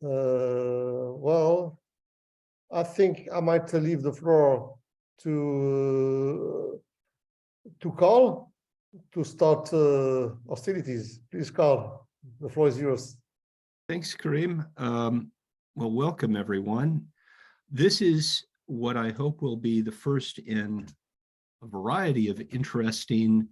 Well, I think I might leave the floor to Carl to start hostilities. Please, Carl, the floor is yours. Thanks, Karim. Well, welcome, everyone. This is what I hope will be the first in a variety of interesting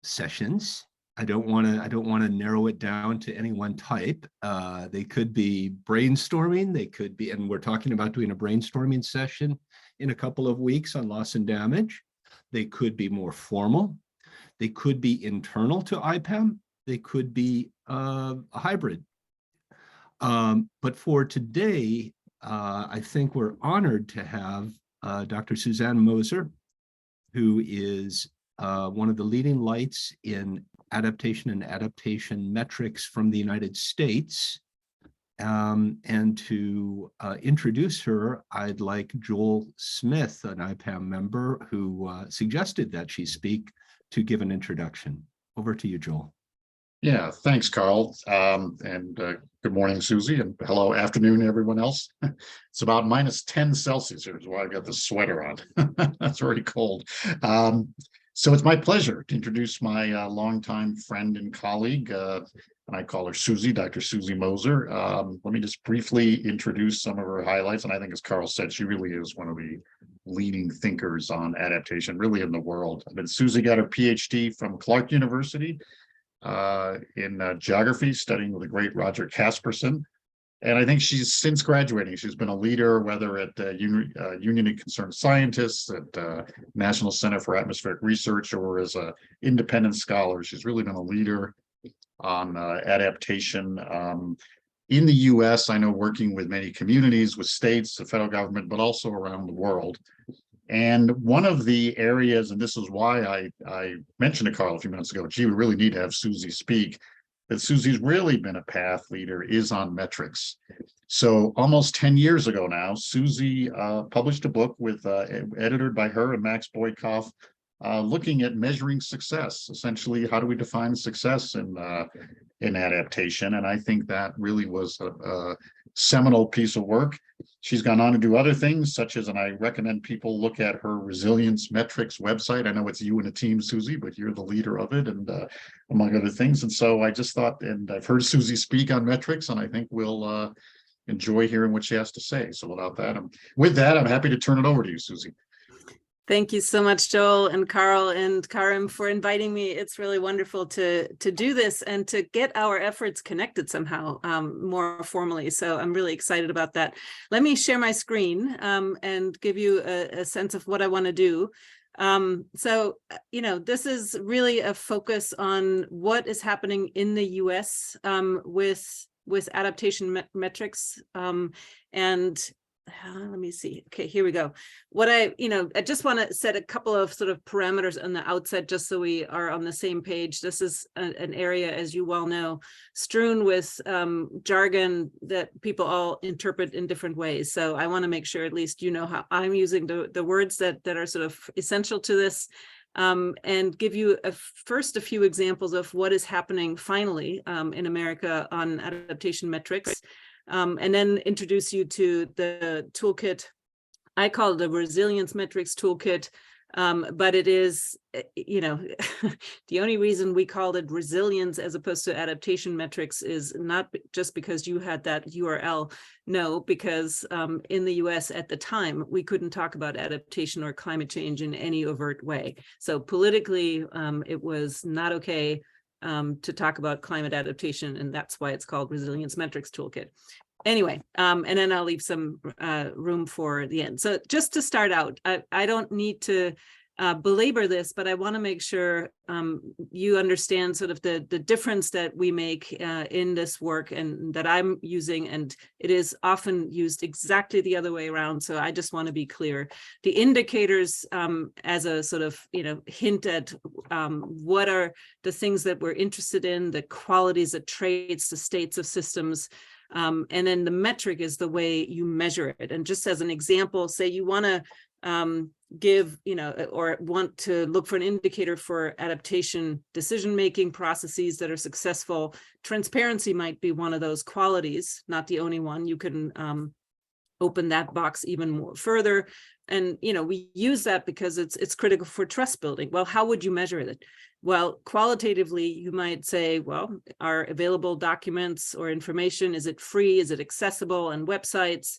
sessions. I don't want to narrow it down to any one type. They could be brainstorming. They could be, and we're talking about doing a brainstorming session in a couple of weeks on loss and damage. They could be more formal. They could be internal to IPAM. They could be a hybrid. But for today, I think we're honored to have Dr. Suzanne Moser, who is one of the leading lights in adaptation and adaptation metrics from the United States. And to introduce her, I'd like Joel Smith, an IPAM member, who suggested that she speak, to give an introduction. Over to you, Joel. Yeah, thanks, Carl. Good morning, Susie, and hello, afternoon, everyone else. It's about -10 Celsius here, is why I've got the sweater on. That's very cold. So it's my pleasure to introduce my longtime friend and colleague, and I call her Susie, Dr. Susie Moser. Let me just briefly introduce some of her highlights. And I think, as Carl said, she really is one of the leading thinkers on adaptation, really in the world. Susie got her PhD from Clark University in geography, studying with the great Roger Casperson. And I think she's, since graduating, she's been a leader, whether at Union of Concerned Scientists, at National Center for Atmospheric Research, or as an independent scholar. She's really been a leader on adaptation in the US. I know, working with many communities, with states, the federal government, but also around the world. And one of the areas, and this is why I mentioned to Carl a few minutes ago, gee, we really need to have Susie speak, that Susie's really been a path leader, is on metrics. So almost 10 years ago now, Susie published a book with edited by her and Max Boykoff, looking at measuring success. Essentially, how do we define success in adaptation? And I think that really was a seminal piece of work. She's gone on to do other things, such as, and I recommend people look at her resilience metrics website. I know it's you and a team, Susie, but you're the leader of it, and among other things. And so I just thought, and I've heard Susie speak on metrics, and I think we'll enjoy hearing what she has to say. So with that, I'm happy to turn it over to you, Susie. Thank you so much, Joel and Carl and Karim, for inviting me. It's really wonderful to do this and to get our efforts connected somehow more formally. So I'm really excited about that. Let me share my screen and give you a sense of what I want to do. So, this is really a focus on what is happening in the US with adaptation metrics, and let me see. Okay, here we go. What I just want to set a couple of sort of parameters on the outset, just so we are on the same page. This is an area, as you well know, strewn with jargon that people all interpret in different ways. So I want to make sure at least you know how I'm using the words that are sort of essential to this, and give you first a few examples of what is happening finally in America on adaptation metrics. And then introduce you to the toolkit. I call it the resilience metrics toolkit, but it is, the only reason we called it resilience as opposed to adaptation metrics is not just because you had that URL. No, because in the US at the time, we couldn't talk about adaptation or climate change in any overt way. So politically, it was not okay to talk about climate adaptation, and that's why it's called Resilience Metrics Toolkit. Anyway, and then I'll leave some room for the end. So just to start out, I don't need to belabor this, but I want to make sure you understand sort of the difference that we make in this work and that I'm using, and it is often used exactly the other way around. So I just want to be clear. The indicators as a sort of hint at what are the things that we're interested in, the qualities, the traits, the states of systems. And then the metric is the way you measure it. And just as an example, say you want to give, or want to look for an indicator for adaptation decision-making processes that are successful, transparency might be one of those qualities, not the only one. You can open that box even more further. And, we use that because it's critical for trust building. Well, how would you measure it? Well, qualitatively, you might say, well, are available documents or information, is it free? Is it accessible on websites?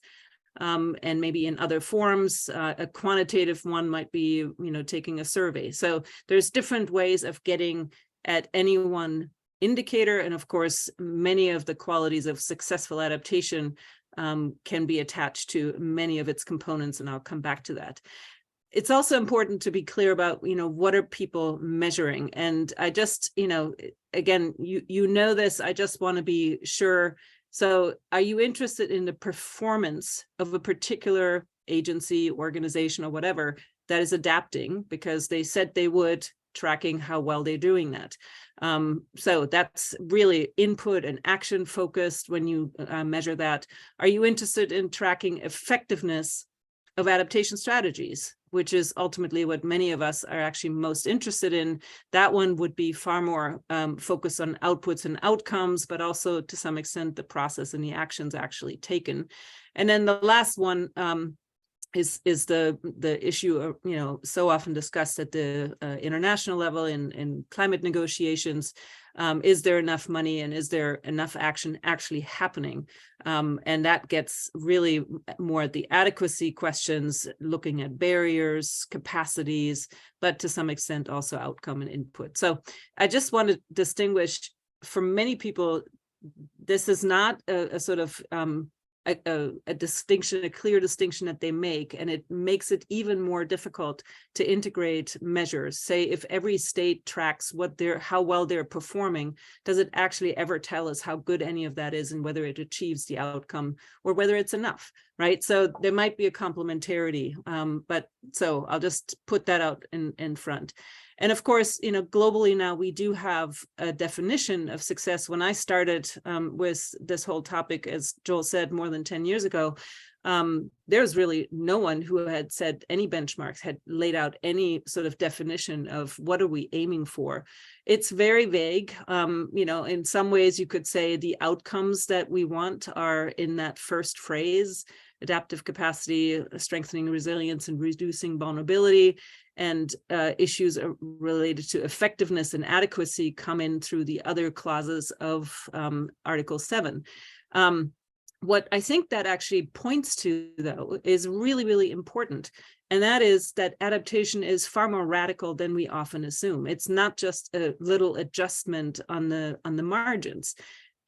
And maybe in other forms. A quantitative one might be, taking a survey. So there's different ways of getting at any one indicator. And of course, many of the qualities of successful adaptation can be attached to many of its components, and I'll come back to that. It's also important to be clear about, what are people measuring? And I just, again, you know this, I just want to be sure. So are you interested in the performance of a particular agency, organization, or whatever that is adapting because they said they would, tracking how well they're doing that? So that's really input and action focused when you measure that. Are you interested in tracking effectiveness of adaptation strategies, which is ultimately what many of us are actually most interested in? That one would be far more focused on outputs and outcomes, but also to some extent the process and the actions actually taken. And then the last one is the issue of, so often discussed at the international level in climate negotiations. Is there enough money and is there enough action actually happening? And that gets really more at the adequacy questions, looking at barriers, capacities, but to some extent also outcome and input. So I just want to distinguish, for many people, this is not a sort of a distinction, a clear distinction that they make, and it makes it even more difficult to integrate measures. Say if every state tracks how well they're performing, does it actually ever tell us how good any of that is and whether it achieves the outcome or whether it's enough, right? So there might be a complementarity, but so I'll just put that out in front. And of course, globally now we do have a definition of success. When I started with this whole topic, as Joel said, more than 10 years ago, there's really no one who had set any benchmarks, had laid out any sort of definition of what are we aiming for. It's very vague. In some ways you could say the outcomes that we want are in that first phrase: adaptive capacity, strengthening resilience, and reducing vulnerability. And issues related to effectiveness and adequacy come in through the other clauses of Article 7. What I think that actually points to, though, is really, really important. And that is that adaptation is far more radical than we often assume. It's not just a little adjustment on the margins.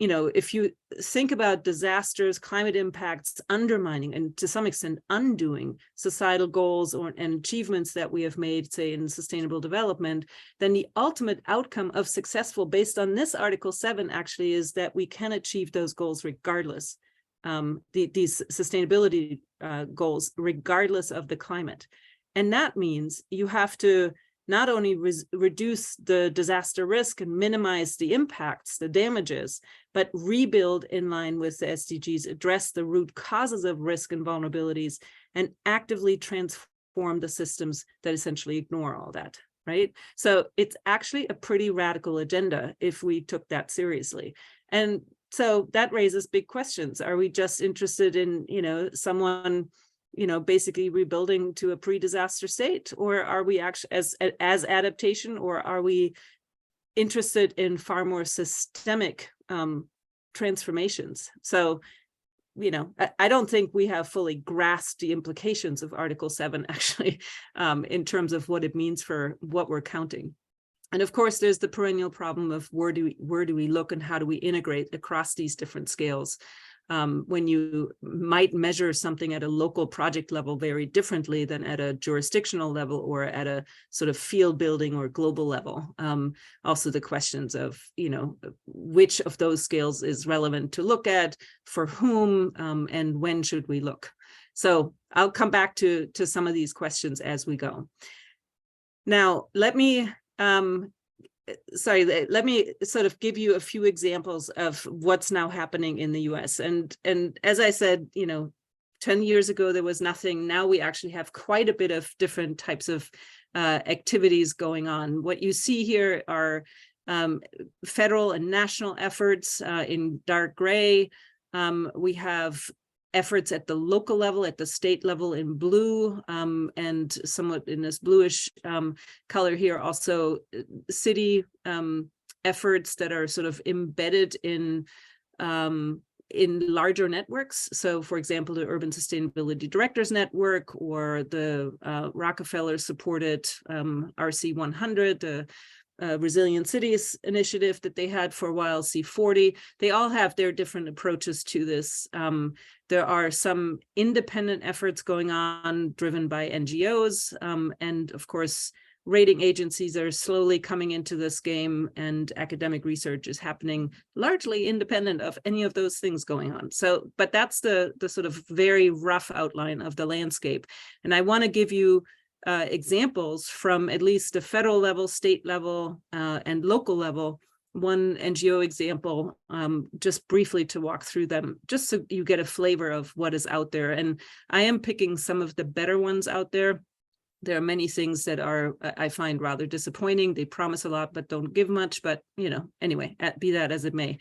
If you think about disasters, climate impacts undermining and to some extent undoing societal goals and achievements that we have made, say, in sustainable development, then the ultimate outcome of successful, based on this Article 7, actually is that we can achieve those goals regardless, these sustainability goals, regardless of the climate. And that means you have to not only reduce the disaster risk and minimize the impacts, the damages, but rebuild in line with the SDGs, address the root causes of risk and vulnerabilities, and actively transform the systems that essentially ignore all that, right? So it's actually a pretty radical agenda if we took that seriously. And so that raises big questions. Are we just interested in, someone basically rebuilding to a pre-disaster state, or are we actually as adaptation, or are we interested in far more systemic transformations? So, I don't think we have fully grasped the implications of Article 7 actually in terms of what it means for what we're counting. And of course, there's the perennial problem of where do we look and how do we integrate across these different scales? When you might measure something at a local project level very differently than at a jurisdictional level or at a sort of field building or global level. Also the questions of, which of those scales is relevant to look at, for whom, and when should we look? So I'll come back to some of these questions as we go. Now, let me sort of give you a few examples of what's now happening in the US. And as I said, 10 years ago, there was nothing. Now we actually have quite a bit of different types of activities going on. What you see here are federal and national efforts in dark gray. We have efforts at the local level, at the state level in blue, and somewhat in this bluish color here, also city efforts that are sort of embedded in larger networks. So for example, the Urban Sustainability Directors Network, or the Rockefeller supported RC100, the Resilient Cities initiative that they had for a while, C40. They all have their different approaches to this. There are some independent efforts going on driven by NGOs, and of course, rating agencies are slowly coming into this game, and academic research is happening largely independent of any of those things going on. So, but that's the sort of very rough outline of the landscape. And I want to give you examples from at least the federal level, state level, and local level. One NGO example, just briefly to walk through them, just so you get a flavor of what is out there. And I am picking some of the better ones out there. There are many things that are, I find, rather disappointing. They promise a lot, but don't give much. But, you know, anyway, be that as it may.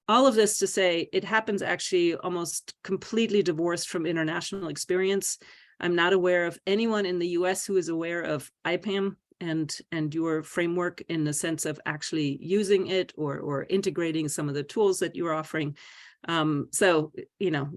All of this to say, it happens actually almost completely divorced from international experience. I'm not aware of anyone in the US who is aware of IPAM and your framework in the sense of actually using it or integrating some of the tools that you're offering. So, you know,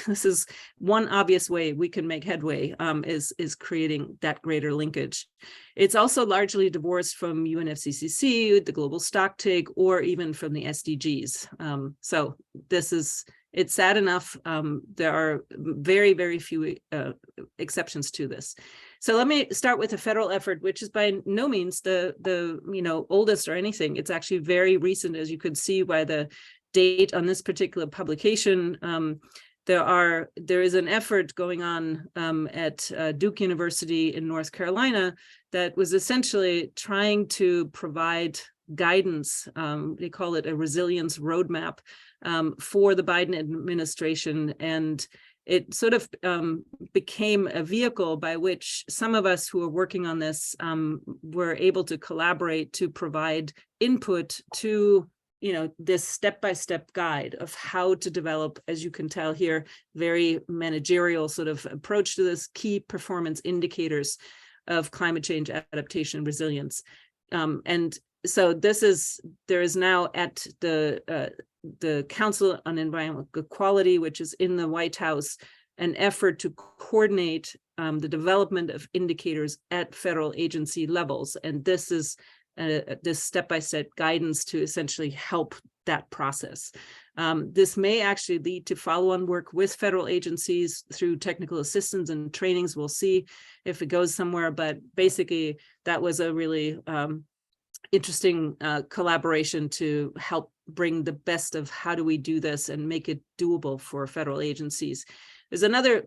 this is one obvious way we can make headway, is creating that greater linkage. It's also largely divorced from UNFCCC, the Global Stocktake, or even from the SDGs. So this is, it's sad enough. There are very, very few exceptions to this. So let me start with a federal effort, which is by no means the you know, oldest or anything. It's actually very recent, as you could see by the date on this particular publication. There is an effort going on at Duke University in North Carolina that was essentially trying to provide guidance. They call it a resilience roadmap for the Biden administration. And it sort of became a vehicle by which some of us who are working on this were able to collaborate to provide input to, you know, this step-by-step guide of how to develop, as you can tell here, very managerial sort of approach to this, key performance indicators of climate change adaptation resilience. And so there is now at the Council on Environmental Equality, which is in the White House, an effort to coordinate the development of indicators at federal agency levels. And this is this step-by-step guidance to essentially help that process. This may actually lead to follow-on work with federal agencies through technical assistance and trainings. We'll see if it goes somewhere, but basically that was a really interesting collaboration to help bring the best of how do we do this and make it doable for federal agencies. There's another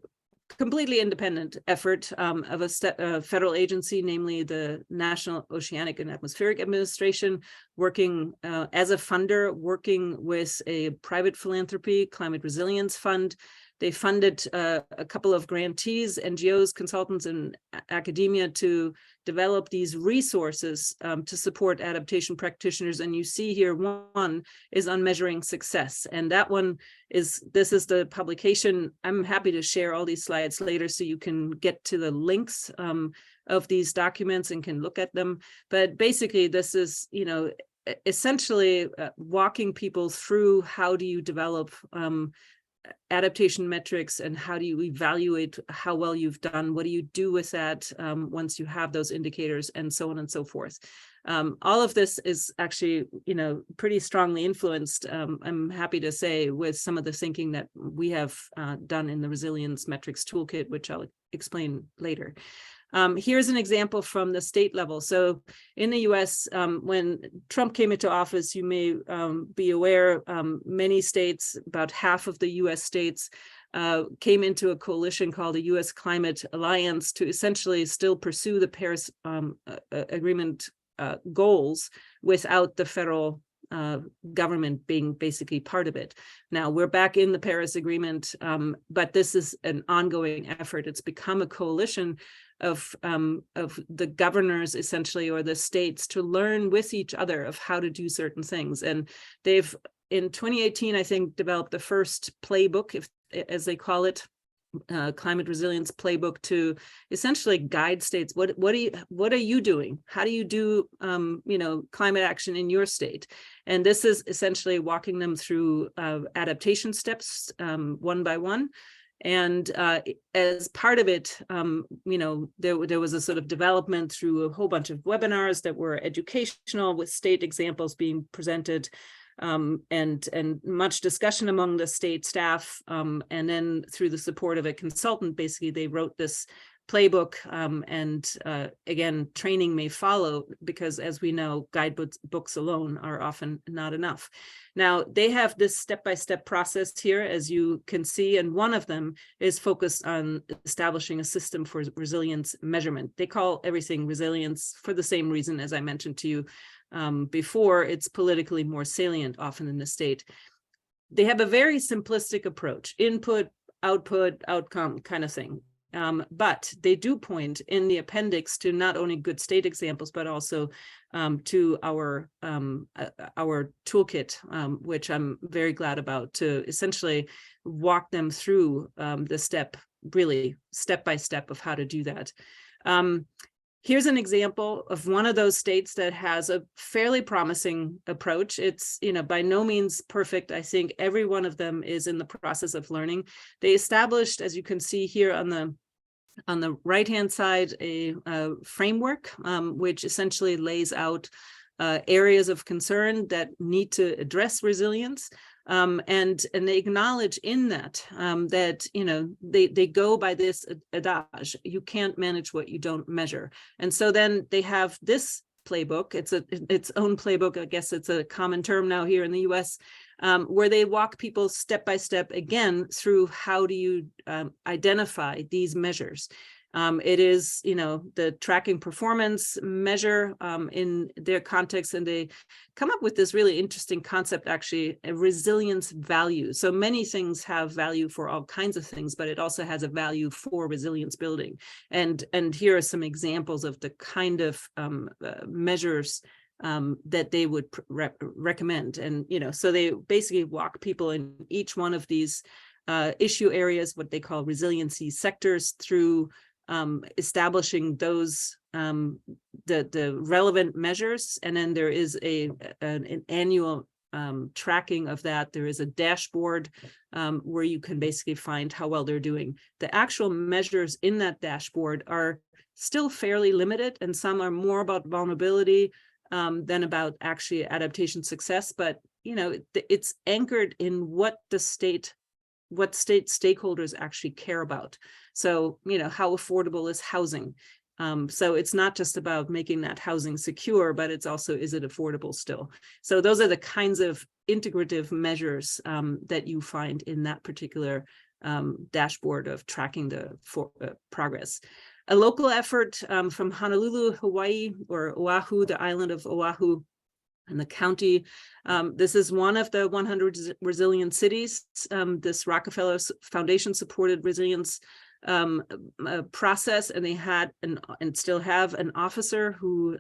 completely independent effort of a federal agency, namely the National Oceanic and Atmospheric Administration, working as a funder, working with a private philanthropy, Climate Resilience Fund. They funded a couple of grantees, NGOs, consultants, and academia to develop these resources to support adaptation practitioners. And you see here, one is on measuring success. And that one is, this is the publication. I'm happy to share all these slides later so you can get to the links of these documents and can look at them. But basically, this is, you know, essentially walking people through how do you develop adaptation metrics and how do you evaluate how well you've done, what do you do with that once you have those indicators, and so on and so forth. All of this is actually, you know, pretty strongly influenced, I'm happy to say, with some of the thinking that we have done in the Resilience Metrics Toolkit, which I'll explain later. Here's an example from the state level. So in the US, when Trump came into office, you may be aware, many states, about half of the US states, came into a coalition called the US Climate Alliance to essentially still pursue the Paris Agreement goals without the federal government being basically part of it. Now we're back in the Paris Agreement, but this is an ongoing effort. It's become a coalition of the governors essentially, or the states, to learn with each other of how to do certain things. And they've, in 2018, I think, developed the first playbook, as they call it, climate resilience playbook, to essentially guide states. What are you doing? How do you do climate action in your state? And this is essentially walking them through adaptation steps, one by one. And as part of it, there was a sort of development through a whole bunch of webinars that were educational, with state examples being presented, and much discussion among the state staff. And then through the support of a consultant, basically they wrote this playbook, and again, training may follow, because as we know, guidebooks alone are often not enough. Now, they have this step-by-step process here, as you can see, and one of them is focused on establishing a system for resilience measurement. They call everything resilience for the same reason, as I mentioned to you before. It's politically more salient often in the state. They have a very simplistic approach: input, output, outcome kind of thing. But they do point in the appendix to not only good state examples, but also to our toolkit, which I'm very glad about, to essentially walk them through really step by step of how to do that. Here's an example of one of those states that has a fairly promising approach. It's, by no means perfect. I think every one of them is in the process of learning. They established, as you can see here on the right-hand side, a framework, which essentially lays out areas of concern that need to address resilience. And they acknowledge in that they go by this adage: you can't manage what you don't measure. And so then they have this playbook. It's its own playbook. I guess it's a common term now here in the US, where they walk people step by step again through how do you identify these measures. It is, the tracking performance measure in their context, and they come up with this really interesting concept, actually, a resilience value. So many things have value for all kinds of things, but it also has a value for resilience building. And here are some examples of the kind of measures that they would recommend. And, so they basically walk people in each one of these issue areas, what they call resiliency sectors, through establishing those the relevant measures. And then there is an annual tracking of that. There is a dashboard where you can basically find how well they're doing. The actual measures in that dashboard are still fairly limited, and some are more about vulnerability than about actually adaptation success. But it's anchored in what state stakeholders actually care about. So, how affordable is housing? So it's not just about making that housing secure, but it's also, is it affordable still? So those are the kinds of integrative measures that you find in that particular dashboard of tracking the progress. A local effort from Honolulu, Hawaii, or Oahu, the island of Oahu, and the county. This is one of the 100 resilient cities. This Rockefeller Foundation supported resilience process, and they had and still have an officer who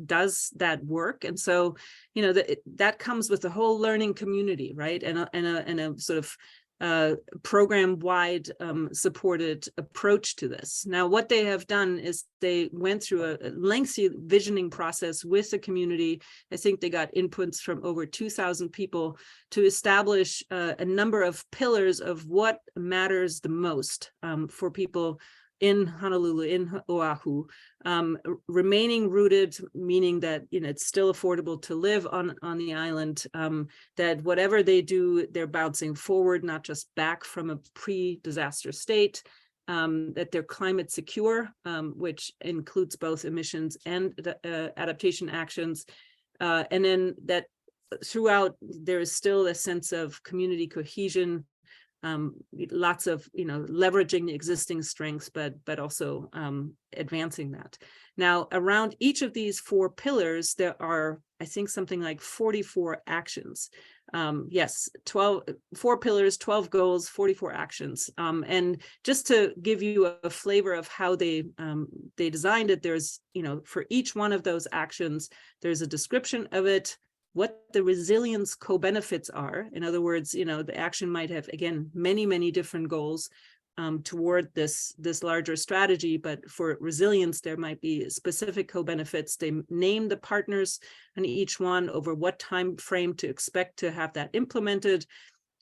does that work. And so, that comes with the whole learning community, right? And a sort of program-wide supported approach to this. Now, what they have done is they went through a lengthy visioning process with the community. I think they got inputs from over 2,000 people to establish a number of pillars of what matters the most for people in Honolulu, in Oahu, remaining rooted, meaning that it's still affordable to live on the island, that whatever they do, they're bouncing forward, not just back from a pre-disaster state, that they're climate secure, which includes both emissions and adaptation actions, and then that throughout there is still a sense of community cohesion, lots of, leveraging the existing strengths, but also advancing that. Now, around each of these 4 pillars, there are, I think, something like 44 actions. Yes, 4 pillars, 12 goals, 44 actions. And just to give you a flavor of how they designed it, there's, for each one of those actions, there's a description of it, what the resilience co-benefits are. In other words, the action might have, again, many, many different goals toward this larger strategy, but for resilience, there might be specific co-benefits. They name the partners on each one, over what time frame to expect to have that implemented.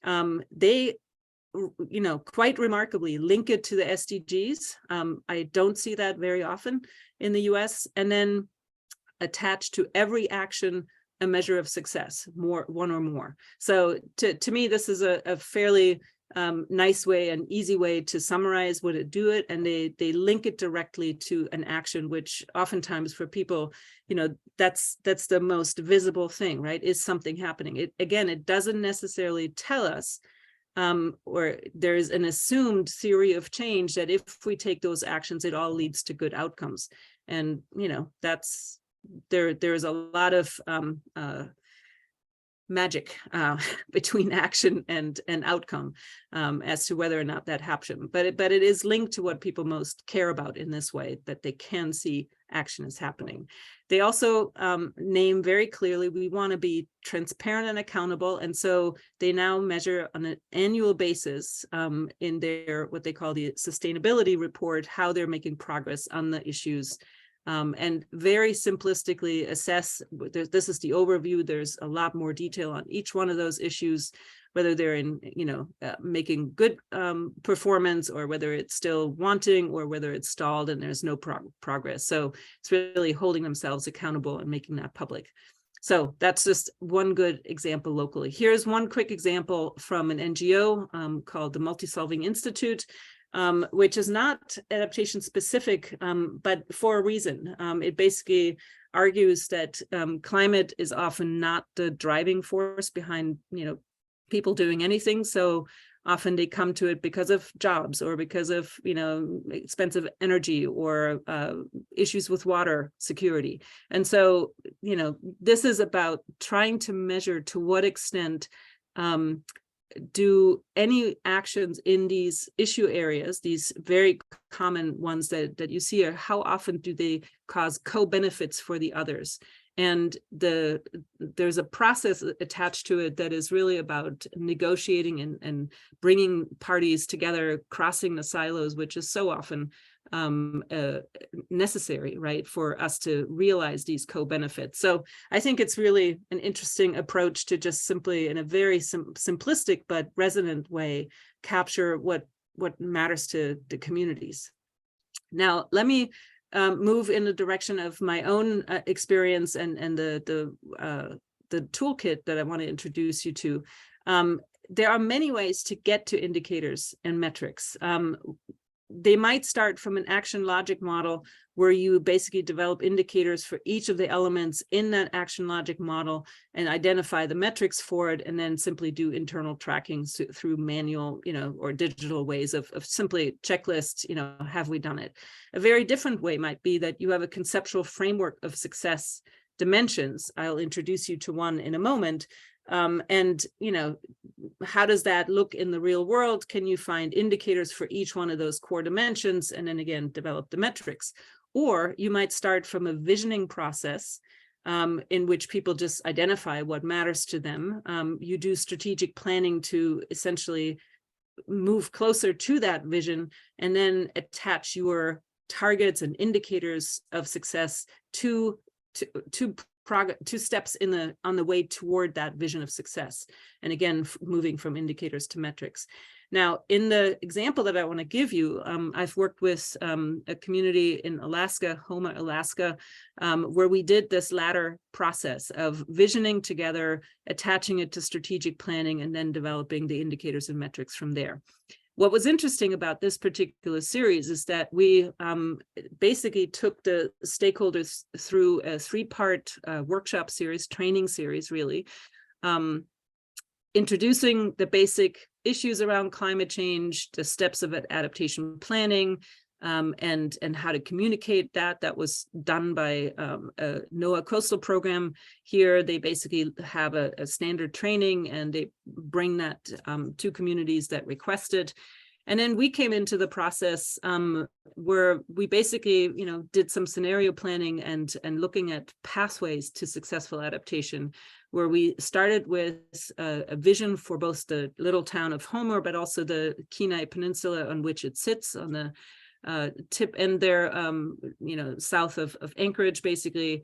They, quite remarkably link it to the SDGs. I don't see that very often in the US. And then attach to every action a measure of success, one or more. So to me, this is a fairly nice way, an easy way to summarize what it do it, and they link it directly to an action, which oftentimes for people, that's the most visible thing, right? Is something happening? It doesn't necessarily tell us, or there's an assumed theory of change that if we take those actions, it all leads to good outcomes, and that's. There's a lot of magic between action and outcome as to whether or not that happened. But it is linked to what people most care about in this way, that they can see action is happening. They also name very clearly, we want to be transparent and accountable. And so they now measure on an annual basis in their, what they call the sustainability report, how they're making progress on the issues. And very simplistically assess, this is the overview, there's a lot more detail on each one of those issues, whether they're in, making good performance, or whether it's still wanting, or whether it's stalled and there's no progress. So it's really holding themselves accountable and making that public. So that's just one good example locally. Here's one quick example from an NGO called the Multi-Solving Institute, which is not adaptation specific, but for a reason. It basically argues that climate is often not the driving force behind, people doing anything. So often they come to it because of jobs, or because of, expensive energy, or issues with water security. And so, this is about trying to measure to what extent do any actions in these issue areas, these very common ones that you see, are how often do they cause co-benefits for the others? And there's a process attached to it that is really about negotiating and bringing parties together, crossing the silos, which is so often necessary, right, for us to realize these co-benefits. So I think it's really an interesting approach to just simply, in a very simplistic but resonant way, capture what matters to the communities. Now, let me move in the direction of my own experience and the toolkit that I want to introduce you to. There are many ways to get to indicators and metrics. They might start from an action logic model where you basically develop indicators for each of the elements in that action logic model and identify the metrics for it, and then simply do internal tracking through manual, or digital ways of simply checklists, have we done it? A very different way might be that you have a conceptual framework of success dimensions. I'll introduce you to one in a moment. And, how does that look in the real world? Can you find indicators for each one of those core dimensions, and then again, develop the metrics? Or you might start from a visioning process in which people just identify what matters to them. You do strategic planning to essentially move closer to that vision, and then attach your targets and indicators of success to steps on the way toward that vision of success. And again, moving from indicators to metrics. Now, in the example that I want to give you, I've worked with a community in Alaska, Houma, Alaska, where we did this latter process of visioning together, attaching it to strategic planning, and then developing the indicators and metrics from there. What was interesting about this particular series is that we basically took the stakeholders through a 3-part workshop series, training series, really, introducing the basic issues around climate change, the steps of adaptation planning, and how to communicate that. That was done by a NOAA coastal program here. They basically have a standard training, and they bring that to communities that request it. And then we came into the process where we basically, did some scenario planning and looking at pathways to successful adaptation, where we started with a vision for both the little town of Homer, but also the Kenai Peninsula on which it sits on the tip end there, south of Anchorage, basically.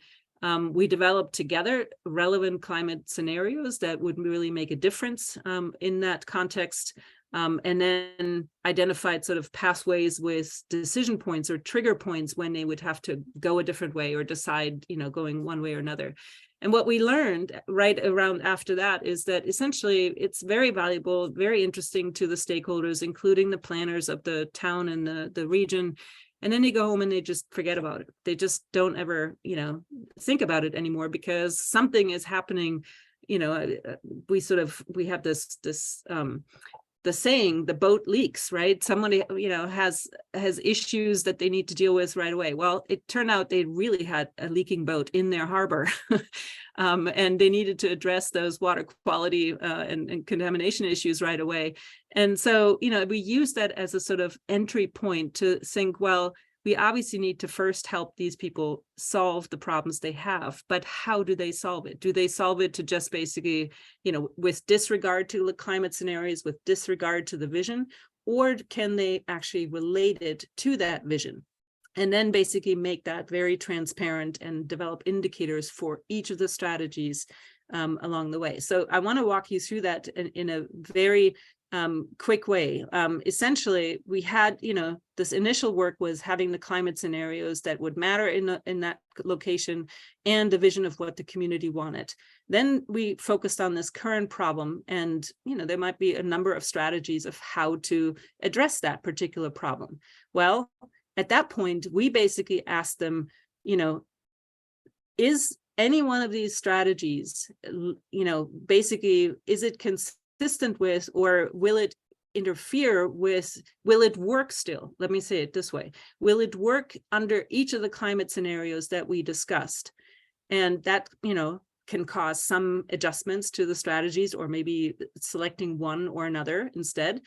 We developed together relevant climate scenarios that would really make a difference in that context. And then identified sort of pathways with decision points or trigger points when they would have to go a different way or decide, going one way or another. And what we learned right around after that is that essentially it's very valuable, very interesting to the stakeholders, including the planners of the town and the region. And then they go home and they just forget about it. They just don't ever, think about it anymore, because something is happening. We have this the saying, the boat leaks, right? Somebody, has issues that they need to deal with right away. Well, it turned out they really had a leaking boat in their harbor, and they needed to address those water quality and contamination issues right away. And so, we use that as a sort of entry point to think, well, we obviously need to first help these people solve the problems they have, but how do they solve it? Do they solve it to just basically, with disregard to the climate scenarios, with disregard to the vision, or can they actually relate it to that vision? And then basically make that very transparent and develop indicators for each of the strategies along the way. So I want to walk you through that in a very quick way. Essentially, we had, this initial work was having the climate scenarios that would matter in that location and the vision of what the community wanted. Then we focused on this current problem, and there might be a number of strategies of how to address that particular problem. Well, at that point, we basically asked them, is any one of these strategies, basically, is it consistent with, or will it interfere with, will it work still? Let me say it this way. Will it work under each of the climate scenarios that we discussed? And that, can cause some adjustments to the strategies, or maybe selecting one or another instead.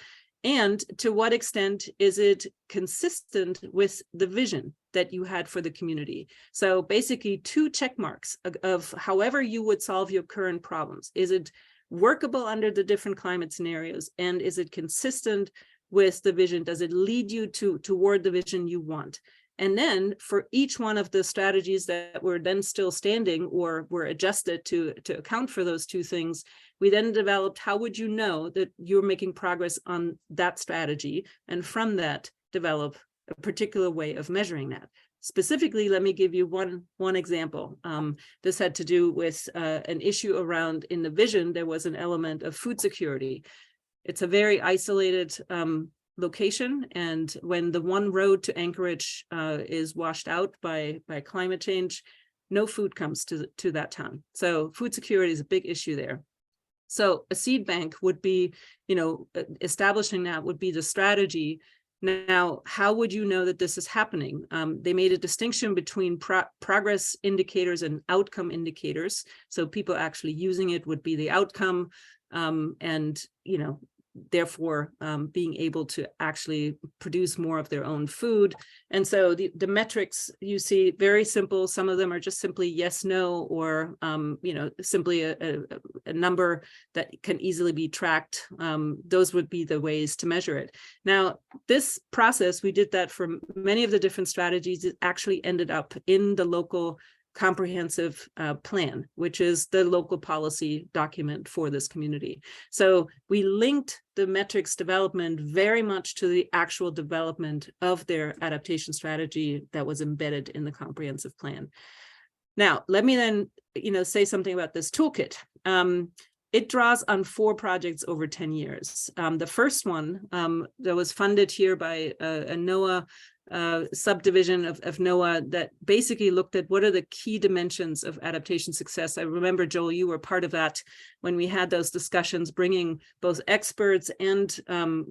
And to what extent is it consistent with the vision that you had for the community? So basically 2 check marks of however you would solve your current problems. Is it workable under the different climate scenarios? And is it consistent with the vision? Does it lead you toward the vision you want? And then for each one of the strategies that were then still standing or were adjusted to account for those 2 things, we then developed, how would you know that you're making progress on that strategy? And from that, develop a particular way of measuring that. Specifically, let me give you one example. This had to do with an issue around, in the vision, there was an element of food security. It's a very isolated location, and when the one road to Anchorage is washed out by climate change, no food comes to that town. So food security is a big issue there. So a seed bank would be, establishing that would be the strategy. Now, how would you know that this is happening? They made a distinction between progress indicators and outcome indicators. So people actually using it would be the outcome, and, therefore being able to actually produce more of their own food. And so the metrics you see, very simple. Some of them are just simply yes, no, or simply a number that can easily be tracked. Those would be the ways to measure it. Now, this process, we did that for many of the different strategies. It actually ended up in the local comprehensive plan, which is the local policy document for this community. So we linked the metrics development very much to the actual development of their adaptation strategy that was embedded in the comprehensive plan. Now, let me then, say something about this toolkit. It draws on 4 projects over 10 years. The first one that was funded here by a NOAA subdivision of NOAA that basically looked at what are the key dimensions of adaptation success. I remember, Joel, you were part of that when we had those discussions, bringing both experts and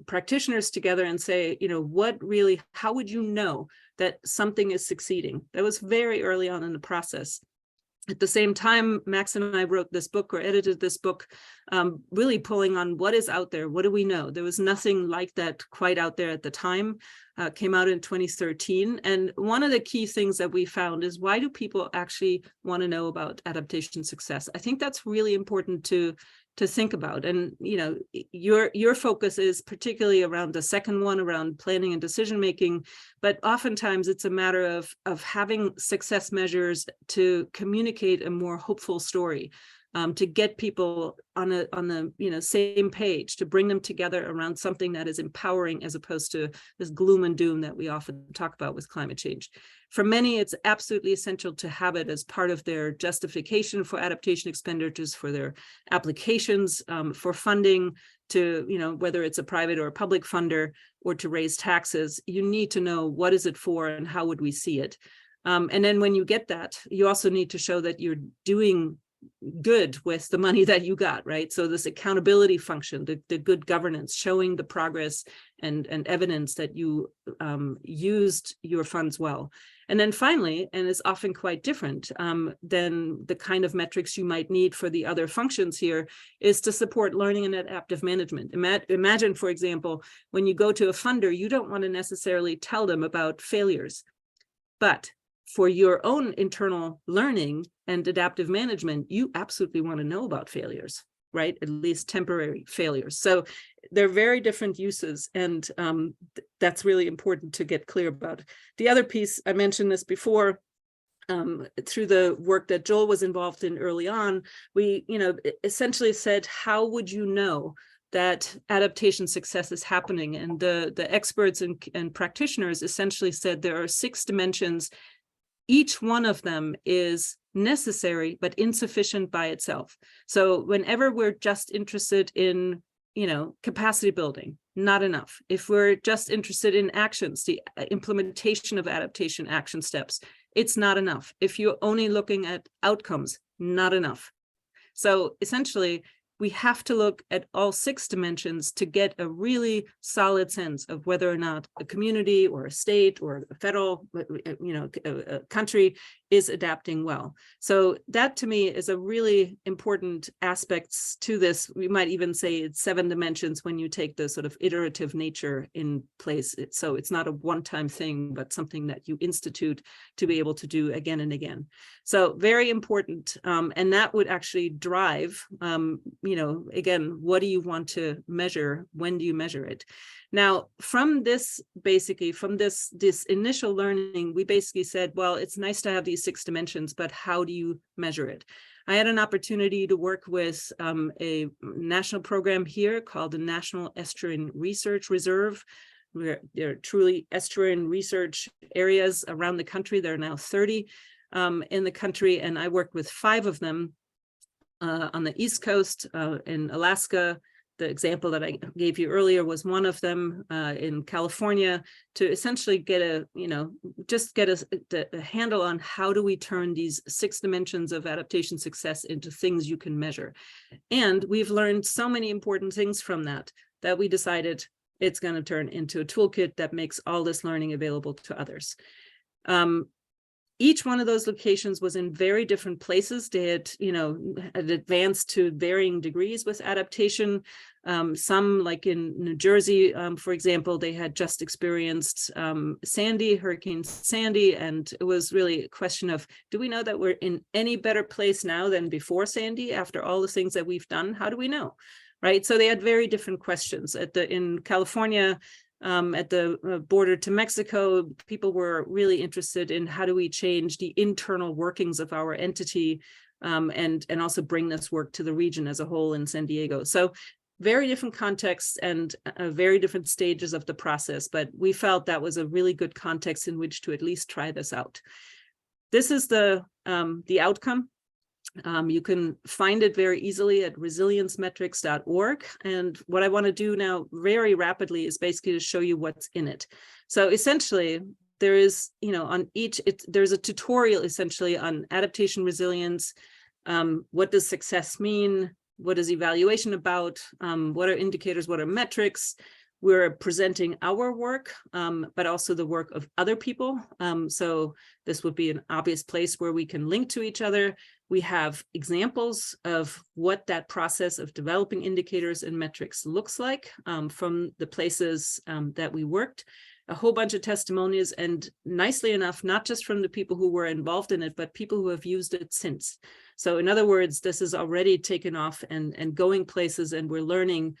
practitioners together and say, how would you know that something is succeeding? That was very early on in the process. At the same time, Max and I wrote this book, or edited this book, really pulling on what is out there. What do we know? There was nothing like that quite out there at the time. Came out in 2013. And one of the key things that we found is, why do people actually want to know about adaptation success? I think that's really important to think about. And, your focus is particularly around the second one, around planning and decision making, but oftentimes it's a matter of having success measures to communicate a more hopeful story, to get people on the same page, to bring them together around something that is empowering, as opposed to this gloom and doom that we often talk about with climate change. For many, it's absolutely essential to have it as part of their justification for adaptation expenditures, for their applications for funding, to, whether it's a private or a public funder, or to raise taxes. You need to know, what is it for and how would we see it? And then when you get that, you also need to show that you're doing good with the money that you got, right? So this accountability function, the good governance, showing the progress and evidence that you used your funds well. And then finally, and it's often quite different than the kind of metrics you might need for the other functions here, is to support learning and adaptive management. Imagine, for example, when you go to a funder, you don't want to necessarily tell them about failures, but for your own internal learning and adaptive management, you absolutely want to know about failures, right? At least temporary failures. So they're very different uses, and that's really important to get clear about. The other piece, I mentioned this before, through the work that Joel was involved in early on, we, essentially said, how would you know that adaptation success is happening? And the experts and practitioners essentially said there are 6 dimensions. Each one of them is necessary but insufficient by itself. So whenever we're just interested in, capacity building, not enough. If we're just interested in actions, the implementation of adaptation action steps, it's not enough. If you're only looking at outcomes, not enough. So essentially, we have to look at all 6 dimensions to get a really solid sense of whether or not a community or a state or a federal, a country is adapting well. So that, to me, is a really important aspects to this. We might even say it's 7 dimensions when you take the sort of iterative nature in place. So it's not a one-time thing, but something that you institute to be able to do again and again. So very important. And that would actually drive, again, what do you want to measure? When do you measure it? Now, from this, basically, from this initial learning, we basically said, well, it's nice to have these 6 dimensions, but how do you measure it? I had an opportunity to work with a national program here called the National Estuarine Research Reserve. There are truly estuarine research areas around the country. There are now 30 in the country, and I worked with 5 of them on the East Coast, in Alaska. The example that I gave you earlier was one of them in California, to essentially get a handle on how do we turn these 6 dimensions of adaptation success into things you can measure. And we've learned so many important things from that we decided it's going to turn into a toolkit that makes all this learning available to others. Each one of those locations was in very different places. They had, had advanced to varying degrees with adaptation. Some, like in New Jersey, for example, they had just experienced Hurricane Sandy, and it was really a question of, do we know that we're in any better place now than before Sandy, after all the things that we've done? How do we know, right? So they had very different questions. In California, at the border to Mexico, people were really interested in how do we change the internal workings of our entity, and also bring this work to the region as a whole in San Diego. So very different contexts and very different stages of the process, but we felt that was a really good context in which to at least try this out. This is the outcome. You can find it very easily at resiliencemetrics.org. And what I want to do now very rapidly is basically to show you what's in it. So essentially, there is, on each, there's a tutorial essentially on adaptation resilience. What does success mean? What is evaluation about? What are indicators? What are metrics? We're presenting our work, but also the work of other people. So this would be an obvious place where we can link to each other. We have examples of what that process of developing indicators and metrics looks like from the places that we worked. A whole bunch of testimonials, and nicely enough, not just from the people who were involved in it, but people who have used it since. So in other words, this is already taken off and going places, and we're learning,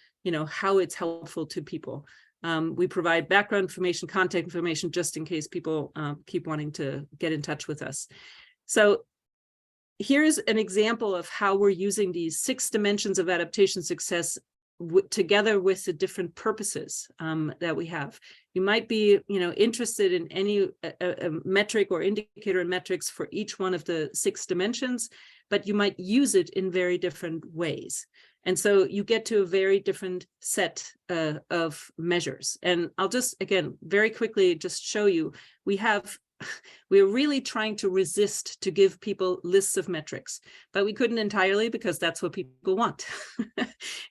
how it's helpful to people. We provide background information, contact information, just in case people keep wanting to get in touch with us. So here's an example of how we're using these 6 dimensions of adaptation success together with the different purposes that we have. You might be, interested in any a metric or indicator and metrics for each one of the 6 dimensions, but you might use it in very different ways. And so you get to a very different set of measures. And I'll just, again, very quickly just show you, we're really trying to resist to give people lists of metrics, but we couldn't entirely because that's what people want.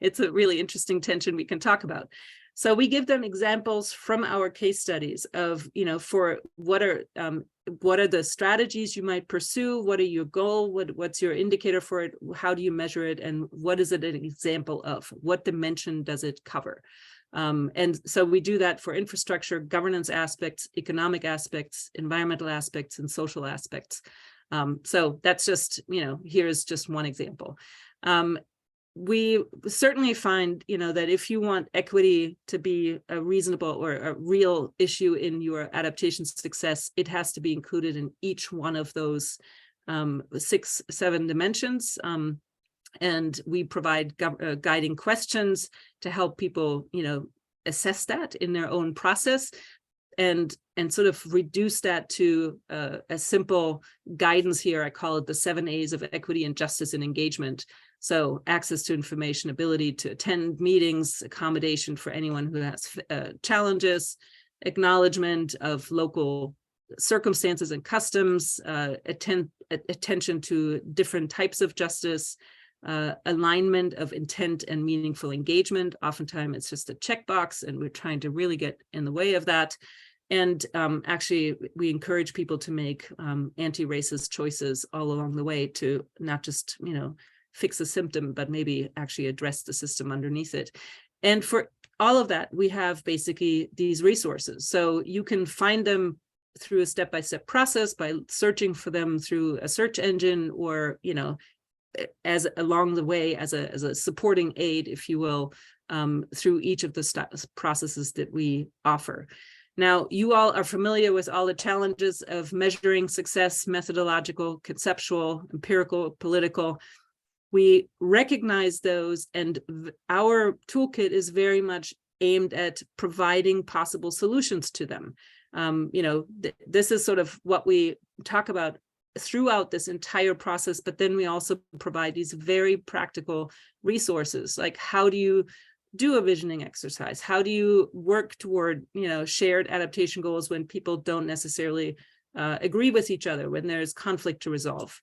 It's a really interesting tension we can talk about. So we give them examples from our case studies of, for what are the strategies you might pursue? What are your goal? What's your indicator for it? How do you measure it? And what is it an example of? What dimension does it cover? And so we do that for infrastructure, governance aspects, economic aspects, environmental aspects, and social aspects. So that's just, here's just one example. We certainly find, that if you want equity to be a reasonable or a real issue in your adaptation success, it has to be included in each one of those 6, 7 dimensions. And we provide guiding questions to help people, assess that in their own process and sort of reduce that to a simple guidance here. I call it the 7 A's of equity and justice and engagement. So access to information, ability to attend meetings, accommodation for anyone who has challenges, acknowledgement of local circumstances and customs, attention to different types of justice, alignment of intent and meaningful engagement. Oftentimes it's just a checkbox, and we're trying to really get in the way of that. And actually, we encourage people to make anti-racist choices all along the way to not just, fix a symptom, but maybe actually address the system underneath it. And for all of that, we have basically these resources. So you can find them through a step-by-step process by searching for them through a search engine, or, as along the way as a supporting aid, if you will, through each of the processes that we offer. Now, you all are familiar with all the challenges of measuring success: methodological, conceptual, empirical, political. We recognize those, and our toolkit is very much aimed at providing possible solutions to them. This is sort of what we talk about throughout this entire process, but then we also provide these very practical resources, like how do you do a visioning exercise? How do you work toward, shared adaptation goals when people don't necessarily agree with each other, when there's conflict to resolve?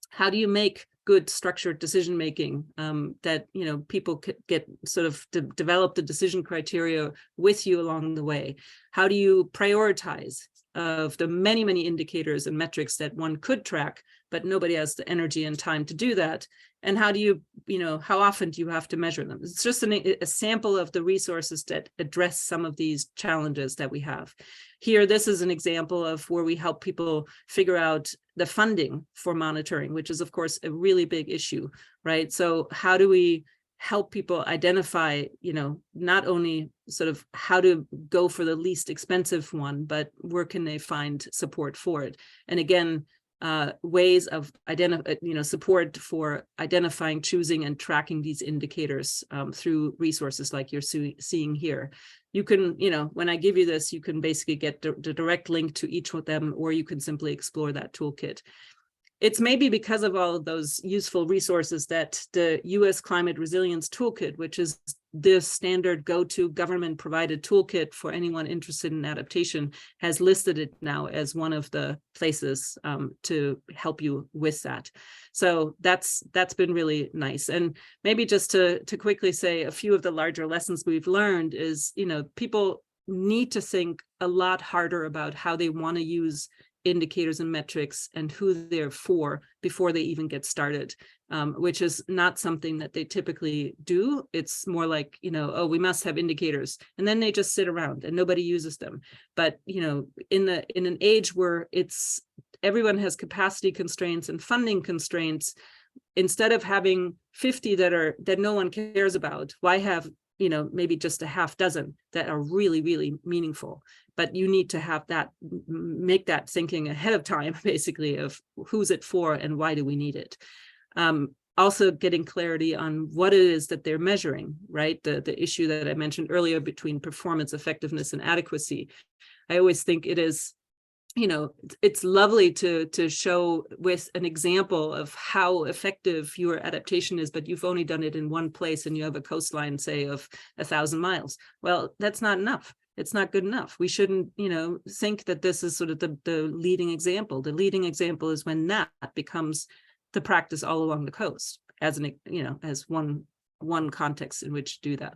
How do you make good structured decision making that people could get sort of develop the decision criteria with you along the way? How do you prioritize of the many, many indicators and metrics that one could track, but nobody has the energy and time to do that? And how do you, how often do you have to measure them? It's just a sample of the resources that address some of these challenges that we have. Here, this is an example of where we help people figure out the funding for monitoring, which is, of course, a really big issue, right? So how do we help people identify, not only sort of how to go for the least expensive one, but where can they find support for it? And again, ways of support for identifying, choosing, and tracking these indicators through resources like you're seeing here. You can, when I give you this, you can basically get the direct link to each of them, or you can simply explore that toolkit. It's maybe because of all of those useful resources that the U.S. Climate Resilience Toolkit, which is this standard go-to government provided toolkit for anyone interested in adaptation has listed it now as one of the places to help you with that. So that's been really nice. And maybe just to quickly say a few of the larger lessons we've learned is, you know, people need to think a lot harder about how they want to use indicators and metrics and who they're for before they even get started, which is not something that they typically do. It's more like, you know, oh, we must have indicators, and then they just sit around and nobody uses them. But, you know, in an age where everyone has capacity constraints and funding constraints, instead of having 50 that no one cares about, why have, you know, maybe just a half dozen that are really, really meaningful? But you need to have that, make that thinking ahead of time, basically, of who's it for and why do we need it. Also getting clarity on what it is that they're measuring, right? The issue that I mentioned earlier between performance, effectiveness, and adequacy. I always think it is, you know, it's lovely to show with an example of how effective your adaptation is, but you've only done it in one place and you have a coastline, say, of 1,000 miles. Well, that's not enough. It's not good enough. We shouldn't, you know, think that this is sort of the leading example. The leading example is when that becomes the practice all along the coast, as an, you know, as one context in which to do that.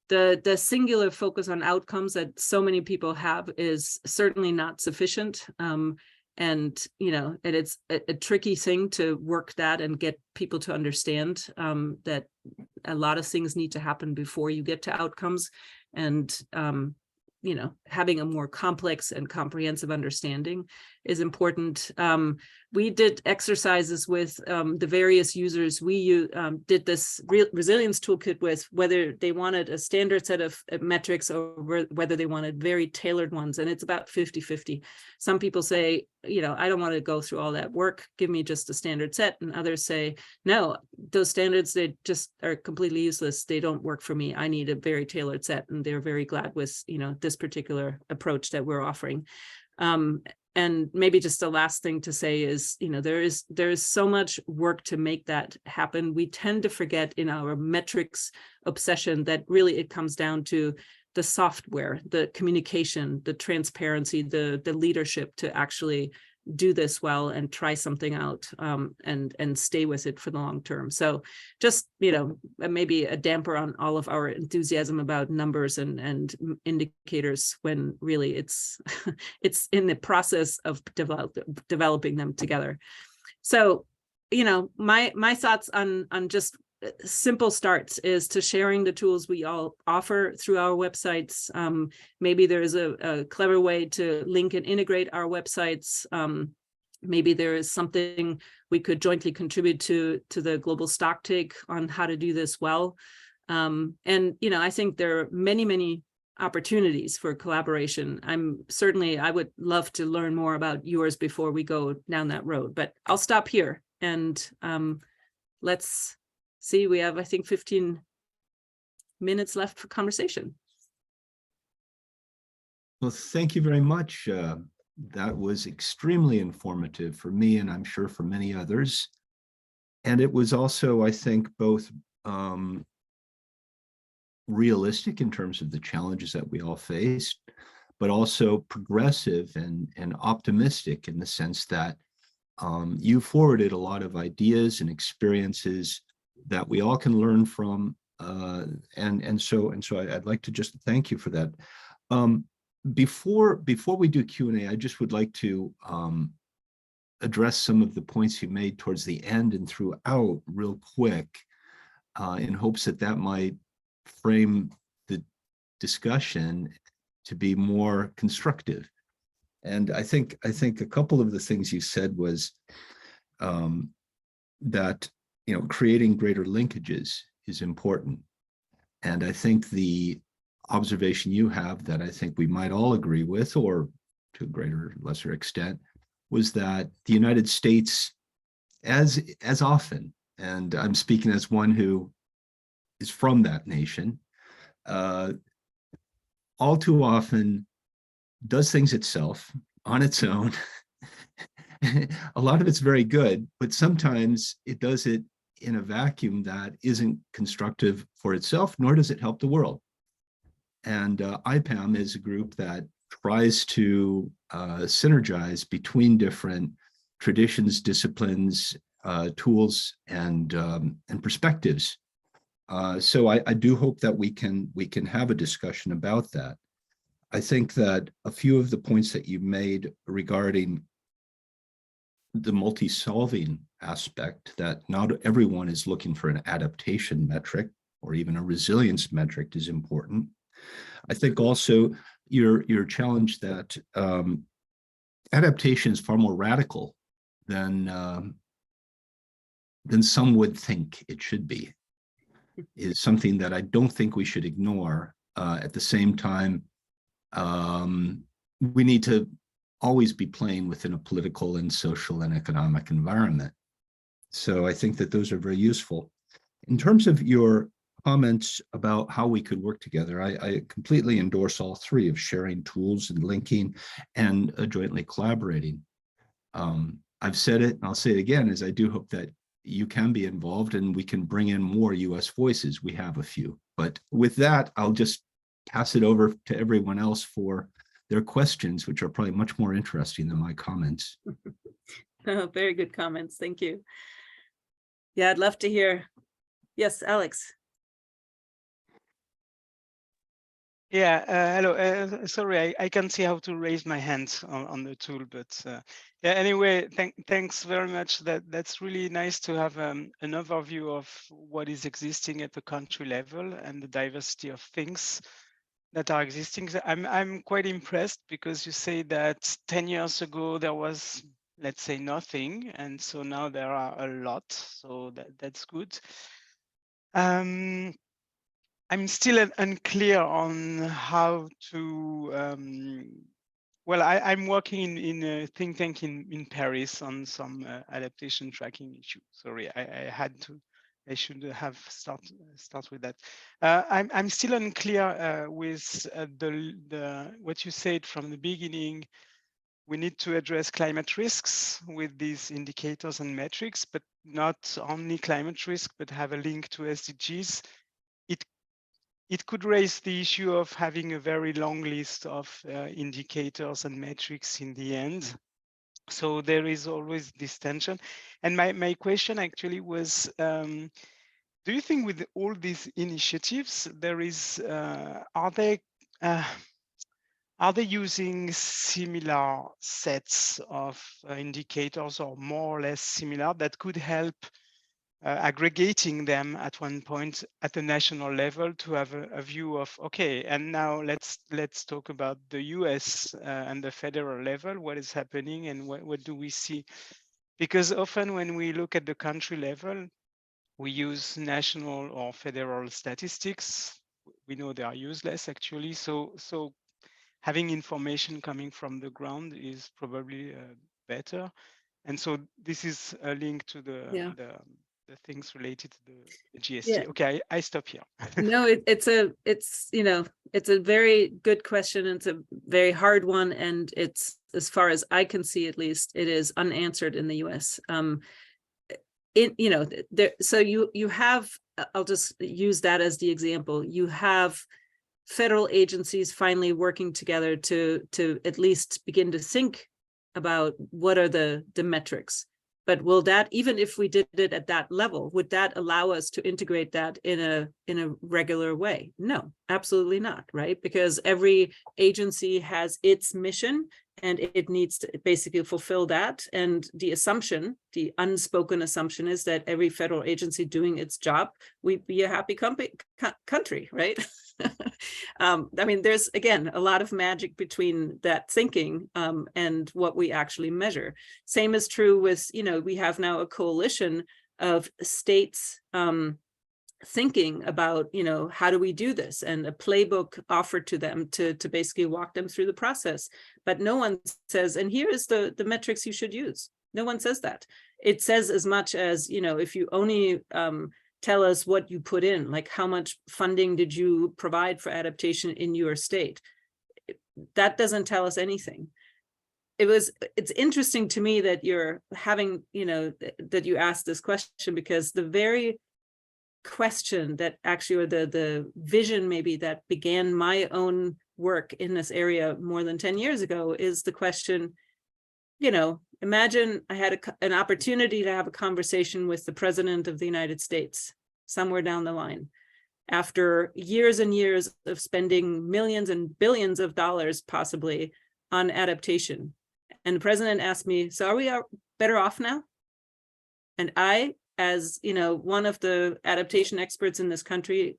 The singular focus on outcomes that so many people have is certainly not sufficient. And, you know, and it's a tricky thing to work that and get people to understand that a lot of things need to happen before you get to outcomes. And, you know, having a more complex and comprehensive understanding is important. We did exercises with the various users we did this resilience toolkit with, whether they wanted a standard set of metrics or whether they wanted very tailored ones. And it's about 50-50. Some people say, you know, I don't want to go through all that work. Give me just a standard set. And others say, no, those standards, they just are completely useless. They don't work for me. I need a very tailored set. And they're very glad with, you know, this particular approach that we're offering. And maybe just the last thing to say is, you know, there is so much work to make that happen. We tend to forget in our metrics obsession that really it comes down to the software, the communication, the transparency, the leadership to actually do this well and try something out and stay with it for the long term. So just, you know, maybe a damper on all of our enthusiasm about numbers and indicators when really it's it's in the process of developing them together. So, you know, my thoughts on just simple starts is to sharing the tools we all offer through our websites. Maybe there's a clever way to link and integrate our websites. Maybe there is something we could jointly contribute to the global stocktake on how to do this well. And, you know, I think there are many opportunities for collaboration. I would love to learn more about yours before we go down that road, but I'll stop here and let's see, we have, I think, 15 minutes left for conversation. Well, thank you very much. That was extremely informative for me, and I'm sure for many others. And it was also, I think, both realistic in terms of the challenges that we all faced, but also progressive and optimistic in the sense that you forwarded a lot of ideas and experiences that we all can learn from, and so I'd like to just thank you for that. Before we do Q&A, I just would like to address some of the points you made towards the end and throughout real quick, in hopes that might frame the discussion to be more constructive. And I think a couple of the things you said was that, you know, creating greater linkages is important. And I think the observation you have that I think we might all agree with, or to a greater or lesser extent, was that the United States, as often, and I'm speaking as one who is from that nation, all too often does things itself on its own. A lot of it's very good, but sometimes it does it in a vacuum that isn't constructive for itself, nor does it help the world. And IPAM is a group that tries to synergize between different traditions, disciplines, tools, and perspectives. So I do hope that we can have a discussion about that. I think that a few of the points that you made regarding the multi-solving aspect, that not everyone is looking for an adaptation metric or even a resilience metric, is important. I think also your challenge that adaptation is far more radical than some would think it should be, is something that I don't think we should ignore. At the same time, we need to always be playing within a political and social and economic environment. So I think that those are very useful. In terms of your comments about how we could work together, I completely endorse all three, of sharing tools and linking and jointly collaborating. I've said it, and I'll say it again, is I do hope that you can be involved and we can bring in more US voices. We have a few. But with that, I'll just pass it over to everyone else for their questions, which are probably much more interesting than my comments. Oh, very good comments. Thank you. Yeah, I'd love to hear. Yes, Alex. Yeah, hello. Sorry, I can't see how to raise my hand on the tool, but yeah. Anyway, thanks very much. That's really nice to have an overview of what is existing at the country level and the diversity of things that are existing. I'm quite impressed, because you say that 10 years ago there was, let's say, nothing, and so now there are a lot. So that's good. I'm still unclear on how to, well, I'm working in a think tank in Paris on some adaptation tracking issue. Sorry, I should have start with that. I'm still unclear with what you said from the beginning. We need to address climate risks with these indicators and metrics, but not only climate risk, but have a link to SDGs. It could raise the issue of having a very long list of indicators and metrics in the end. So there is always this tension. And my question actually was, do you think with all these initiatives, there is, are they using similar sets of indicators, or more or less similar, that could help aggregating them at one point at the national level to have a view of, okay, and now let's talk about the US and the federal level, what is happening and what do we see? Because often when we look at the country level, we use national or federal statistics. We know they are useless actually. So having information coming from the ground is probably better. And so this is a link to the things related to the GST. Yeah. Okay, I stop here. No, it's a very good question. It's a very hard one, and it's, as far as I can see, at least, it is unanswered in the US. So you have, I'll just use that as the example. You have federal agencies finally working together to at least begin to think about what are the metrics. But will that, even if we did it at that level, would that allow us to integrate that in a regular way? No, absolutely not, right? Because every agency has its mission and it needs to basically fulfill that. And the assumption, the unspoken assumption, is that every federal agency doing its job, we'd be a happy country, right? I mean, there's, again, a lot of magic between that thinking and what we actually measure. Same is true with, we have now a coalition of states thinking about, how do we do this, and a playbook offered to them to basically walk them through the process. But no one says, and here is the metrics you should use. No one says that. It says as much as, if you only tell us what you put in, like how much funding did you provide for adaptation in your state, that doesn't tell us anything. it's interesting to me that you're having, that you asked this question, because the very question that actually, or the vision maybe that began my own work in this area more than 10 years ago is the question, imagine I had an opportunity to have a conversation with the President of the United States somewhere down the line, after years and years of spending millions and billions of dollars possibly on adaptation. And the president asked me, so are we better off now? And I, as one of the adaptation experts in this country,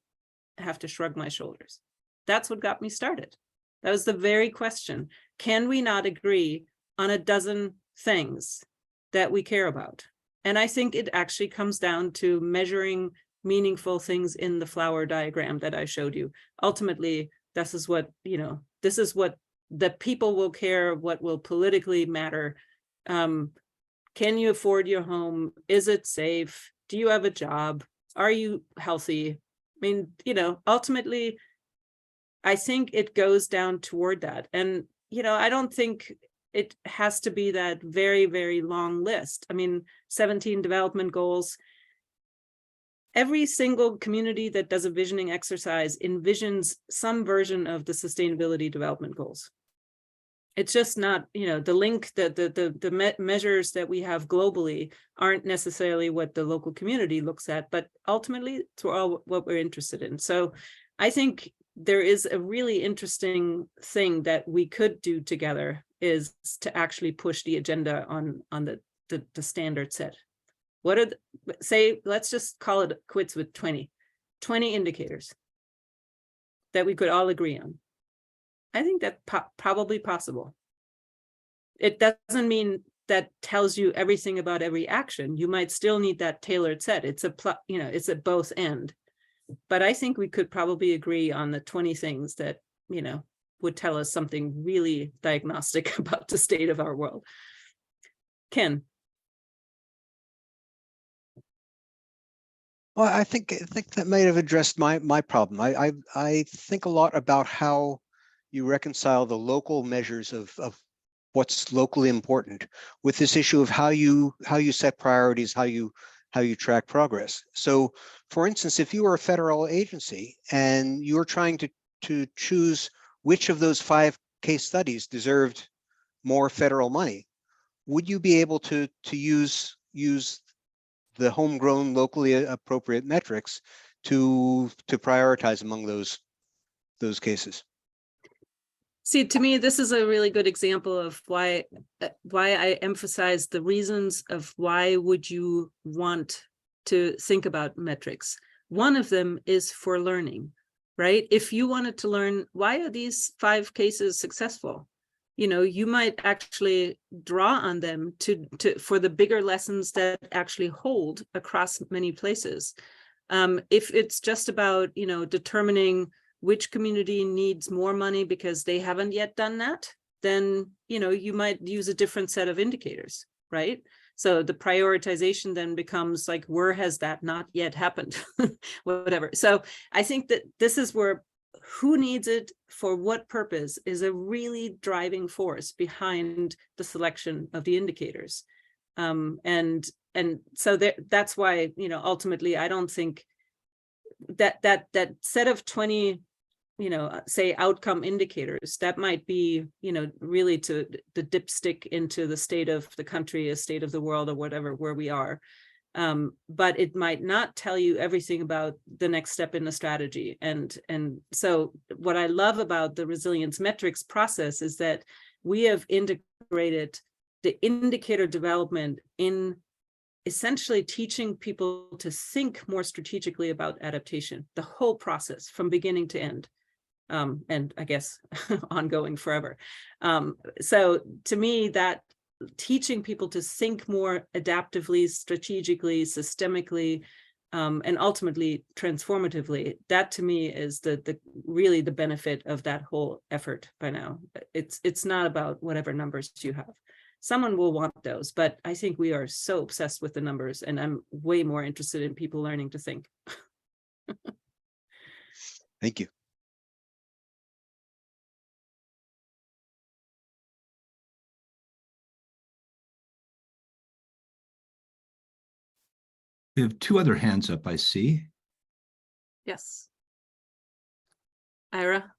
have to shrug my shoulders. That's what got me started. That was the very question. Can we not agree on a dozen things that we care about? And I think it actually comes down to measuring meaningful things in the flower diagram that I showed you. Ultimately, this is what the people will care, what will politically matter. Can you afford your home? Is it safe? Do you have a job? Are you healthy? I mean, ultimately, I think it goes down toward that. And, I don't think it has to be that very, very long list. I mean, 17 development goals. Every single community that does a visioning exercise envisions some version of the sustainability development goals. It's just not, the link, the measures that we have globally aren't necessarily what the local community looks at, but ultimately it's all what we're interested in. So I think there is a really interesting thing that we could do together, is to actually push the agenda on the standard set. What are let's just call it quits with 20 indicators that we could all agree on. I think that's probably possible. It doesn't mean that tells you everything about every action. You might still need that tailored set. It's it's at both end. But I think we could probably agree on the 20 things that, would tell us something really diagnostic about the state of our world. Ken. Well, I think that might have addressed my problem. I think a lot about how you reconcile the local measures of what's locally important with this issue of how you set priorities, how you track progress. So, for instance, if you were a federal agency and you're trying to choose which of those 5 case studies deserved more federal money, would you be able to use the homegrown, locally appropriate metrics to prioritize among those cases? See, to me, this is a really good example of why I emphasize the reasons of why would you want to think about metrics. One of them is for learning, right? If you wanted to learn, why are these 5 cases successful? You might actually draw on them for the bigger lessons that actually hold across many places. If it's just about, determining which community needs more money because they haven't yet done that, then, you might use a different set of indicators, right? So the prioritization then becomes like, where has that not yet happened? Whatever. So I think that this is where who needs it for what purpose is a really driving force behind the selection of the indicators. And so that's why, ultimately, I don't think that set of 20, say outcome indicators, that might be, really to the dipstick into the state of the country, a state of the world, or whatever, where we are. But it might not tell you everything about the next step in the strategy. And so what I love about the resilience metrics process is that we have integrated the indicator development in essentially teaching people to think more strategically about adaptation, the whole process from beginning to end. And I guess ongoing forever. So to me, that teaching people to think more adaptively, strategically, systemically, and ultimately transformatively, that to me is the really the benefit of that whole effort by now. It's not about whatever numbers you have. Someone will want those, but I think we are so obsessed with the numbers, and I'm way more interested in people learning to think. Thank you. We have two other hands up, I see. Yes. Ira?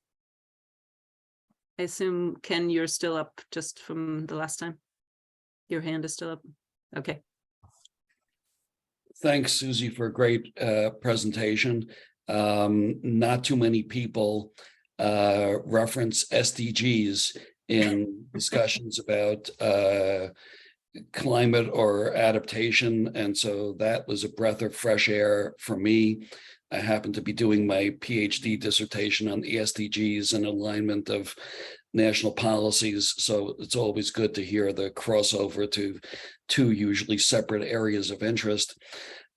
I assume, Ken, you're still up just from the last time? Your hand is still up? Okay. Thanks, Susie, for a great presentation. Not too many people reference SDGs in discussions about climate or adaptation, and so that was a breath of fresh air for me. I happen to be doing my PhD dissertation on the SDGs and alignment of national policies, so it's always good to hear the crossover to two usually separate areas of interest.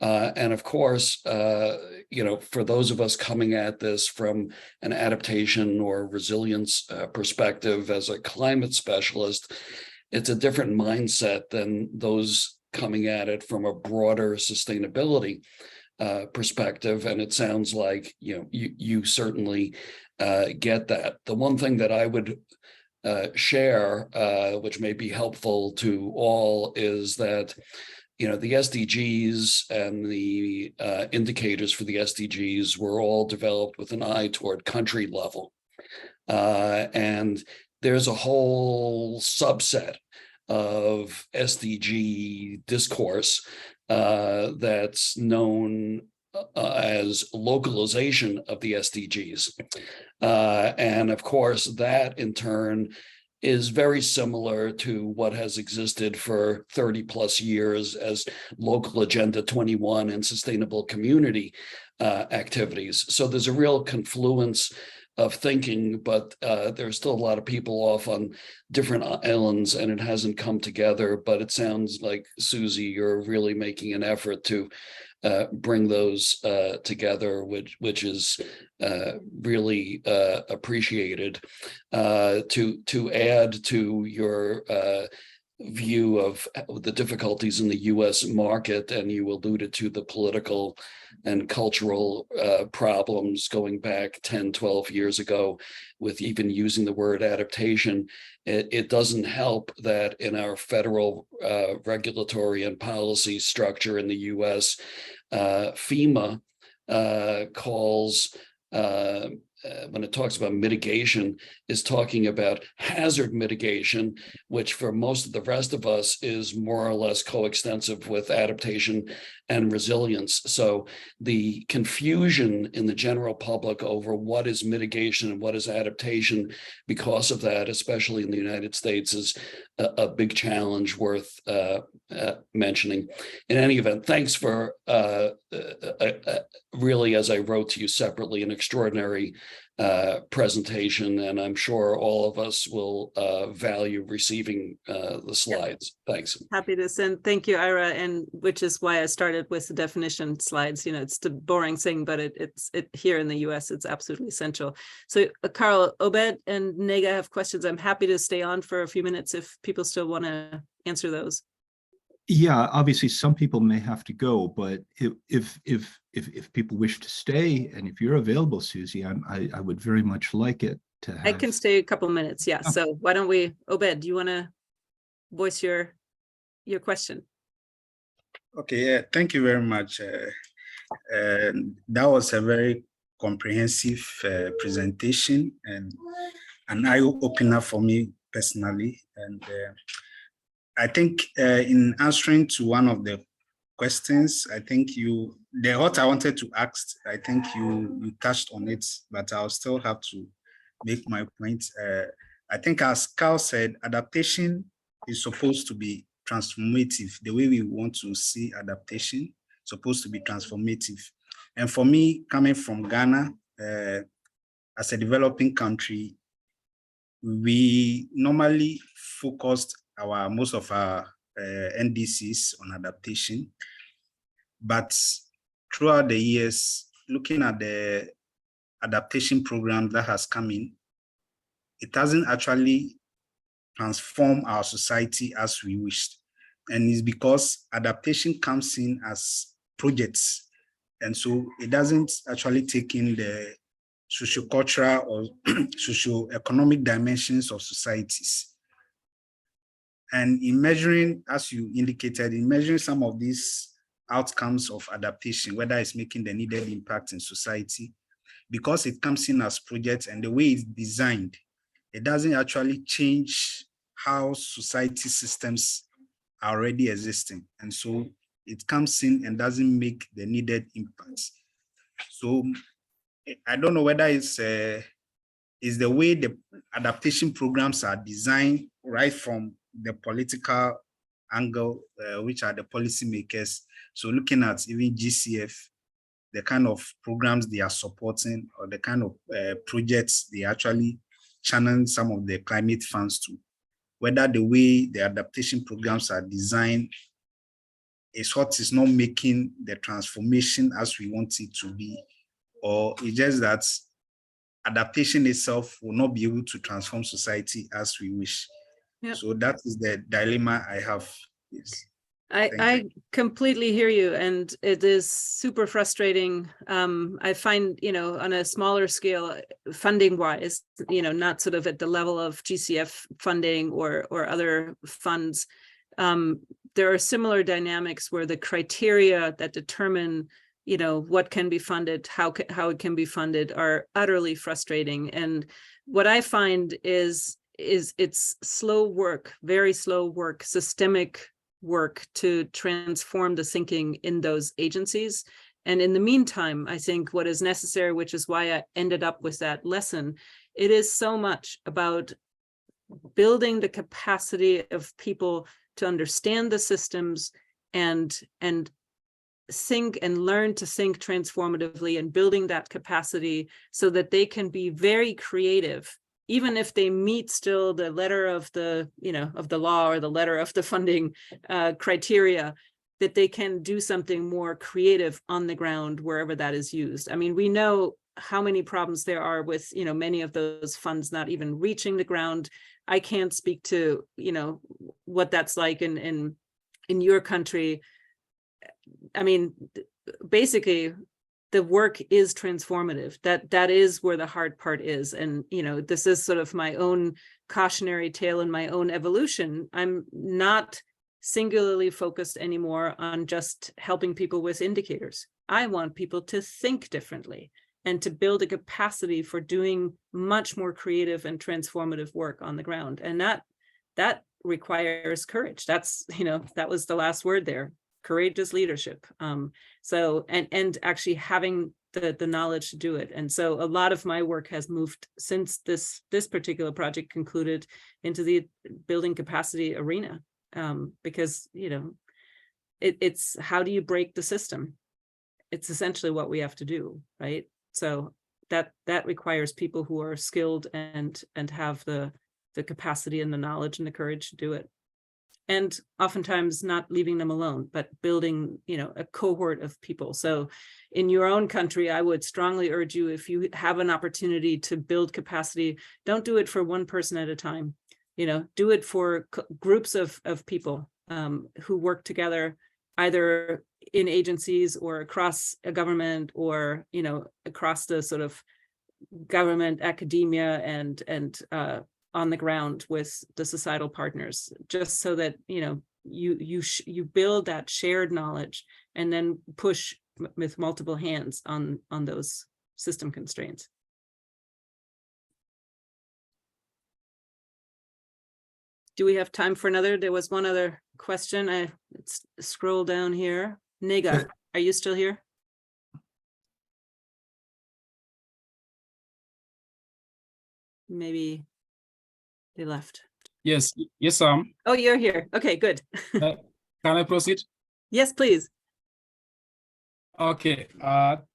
And of course, for those of us coming at this from an adaptation or resilience perspective as a climate specialist, it's a different mindset than those coming at it from a broader sustainability perspective. And it sounds like, you certainly get that. The one thing that I would share, which may be helpful to all, is that the SDGs and the indicators for the SDGs were all developed with an eye toward country level. And there's a whole subset of SDG discourse that's known as localization of the SDGs. And of course, that in turn is very similar to what has existed for 30 plus years as local Agenda 21 and sustainable community activities. So there's a real confluence of thinking, but there's still a lot of people off on different islands and it hasn't come together. But it sounds like, Susie, you're really making an effort to bring those together, which is really appreciated. To add to your view of the difficulties in the US market, and you alluded to the political and cultural problems going back 10, 12 years ago with even using the word adaptation, it doesn't help that in our federal regulatory and policy structure in the US, FEMA calls when it talks about mitigation, is talking about hazard mitigation, which for most of the rest of us is more or less coextensive with adaptation and resilience. So the confusion in the general public over what is mitigation and what is adaptation because of that, especially in the United States, is a big challenge worth mentioning. In any event, thanks for really, as I wrote to you separately, an extraordinary presentation, and I'm sure all of us will value receiving the slides. Thanks. Happy to send. Thank you, Ira, and which is why I started with the definition slides. It's the boring thing, but it's here in the US, it's absolutely essential. So Carl, Obed, and Nega have questions. I'm happy to stay on for a few minutes if people still want to answer those. Yeah, obviously some people may have to go, but if people wish to stay, and if you're available, Susie, I would very much like it to have. I can stay a couple minutes, yeah. Oh. So why don't we, Obed, do you want to voice your question? Okay, yeah, thank you very much. That was a very comprehensive presentation and an eye-opener for me personally. And I think in answering to one of the questions, I think what I wanted to ask, I think you touched on it, but I'll still have to make my point. I think as Carl said, adaptation is supposed to be transformative. The way we want to see adaptation supposed to be transformative. And for me, coming from Ghana, as a developing country, we normally focused most of our NDCs on adaptation, but throughout the years, looking at the adaptation program that has come in, it hasn't actually transformed our society as we wished. And it's because adaptation comes in as projects. And so it doesn't actually take in the socio-cultural or socio-economic dimensions of societies. And in measuring, as you indicated, in measuring some of these outcomes of adaptation, whether it's making the needed impact in society, because it comes in as projects and the way it's designed, it doesn't actually change how society systems are already existing. And so it comes in and doesn't make the needed impacts. So I don't know whether it's the way the adaptation programs are designed right from the political angle, which are the policymakers. So looking at even GCF, the kind of programs they are supporting or the kind of projects they actually channel some of the climate funds to, whether the way the adaptation programs are designed is what is not making the transformation as we want it to be, or it's just that adaptation itself will not be able to transform society as we wish. Yep. So that is the dilemma I have. Yes. I completely hear you, and it is super frustrating. I find, on a smaller scale, funding wise, not sort of at the level of GCF funding or other funds. There are similar dynamics where the criteria that determine, what can be funded, how it can be funded, are utterly frustrating. And what I find is it's slow work, very slow work, systemic work to transform the thinking in those agencies. And in the meantime, I think what is necessary, which is why I ended up with that lesson, it is so much about building the capacity of people to understand the systems and think and learn to think transformatively, and building that capacity so that they can be very creative, even if they meet still the letter of the, of the law or the letter of the funding criteria, that they can do something more creative on the ground wherever that is used. I mean, we know how many problems there are with, many of those funds not even reaching the ground. I can't speak to, what that's like in your country. I mean, basically, the work is transformative. That is where the hard part is. And, this is sort of my own cautionary tale in my own evolution. I'm not singularly focused anymore on just helping people with indicators. I want people to think differently and to build a capacity for doing much more creative and transformative work on the ground. And that requires courage. That's, that was the last word there. Courageous leadership. So and actually having the knowledge to do it. And so a lot of my work has moved since this particular project concluded into the building capacity arena, because it's how do you break the system? It's essentially what we have to do, right? So that requires people who are skilled and have the capacity and the knowledge and the courage to do it. And oftentimes not leaving them alone, but building, a cohort of people. So in your own country, I would strongly urge you, if you have an opportunity to build capacity, don't do it for one person at a time. Do it for groups of people who work together, either in agencies or across a government, or, across the sort of government, academia, and on the ground with the societal partners, just so that, you build that shared knowledge and then push with multiple hands on those system constraints. Do we have time for another? There was one other question. Let's scroll down here. Nega, are you still here? Maybe they left. Yes, Oh, you're here. Okay, good. can I proceed? Yes, please. Okay,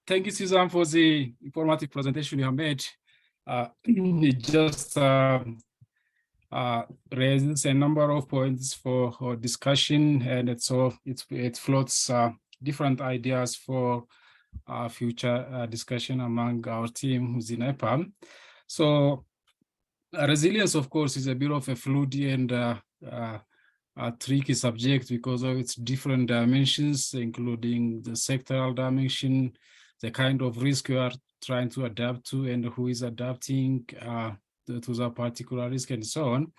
thank you, Susan, for the informative presentation you have made. It just raises a number of points for discussion, and it floats different ideas for future discussion among our team within IPAM. So resilience, of course, is a bit of a fluid and a tricky subject because of its different dimensions, including the sectoral dimension, the kind of risk you are trying to adapt to, and who is adapting to the particular risk, and so on.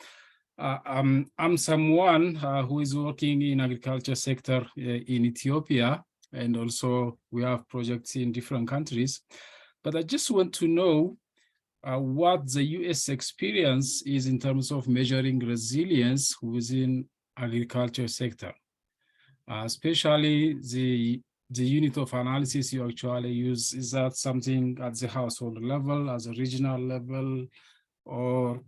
I'm someone who is working in agriculture sector in Ethiopia, and also we have projects in different countries. But I just want to know what the US experience is in terms of measuring resilience within agriculture sector, especially the unit of analysis you actually use. Is that something at the household level, as a regional level, or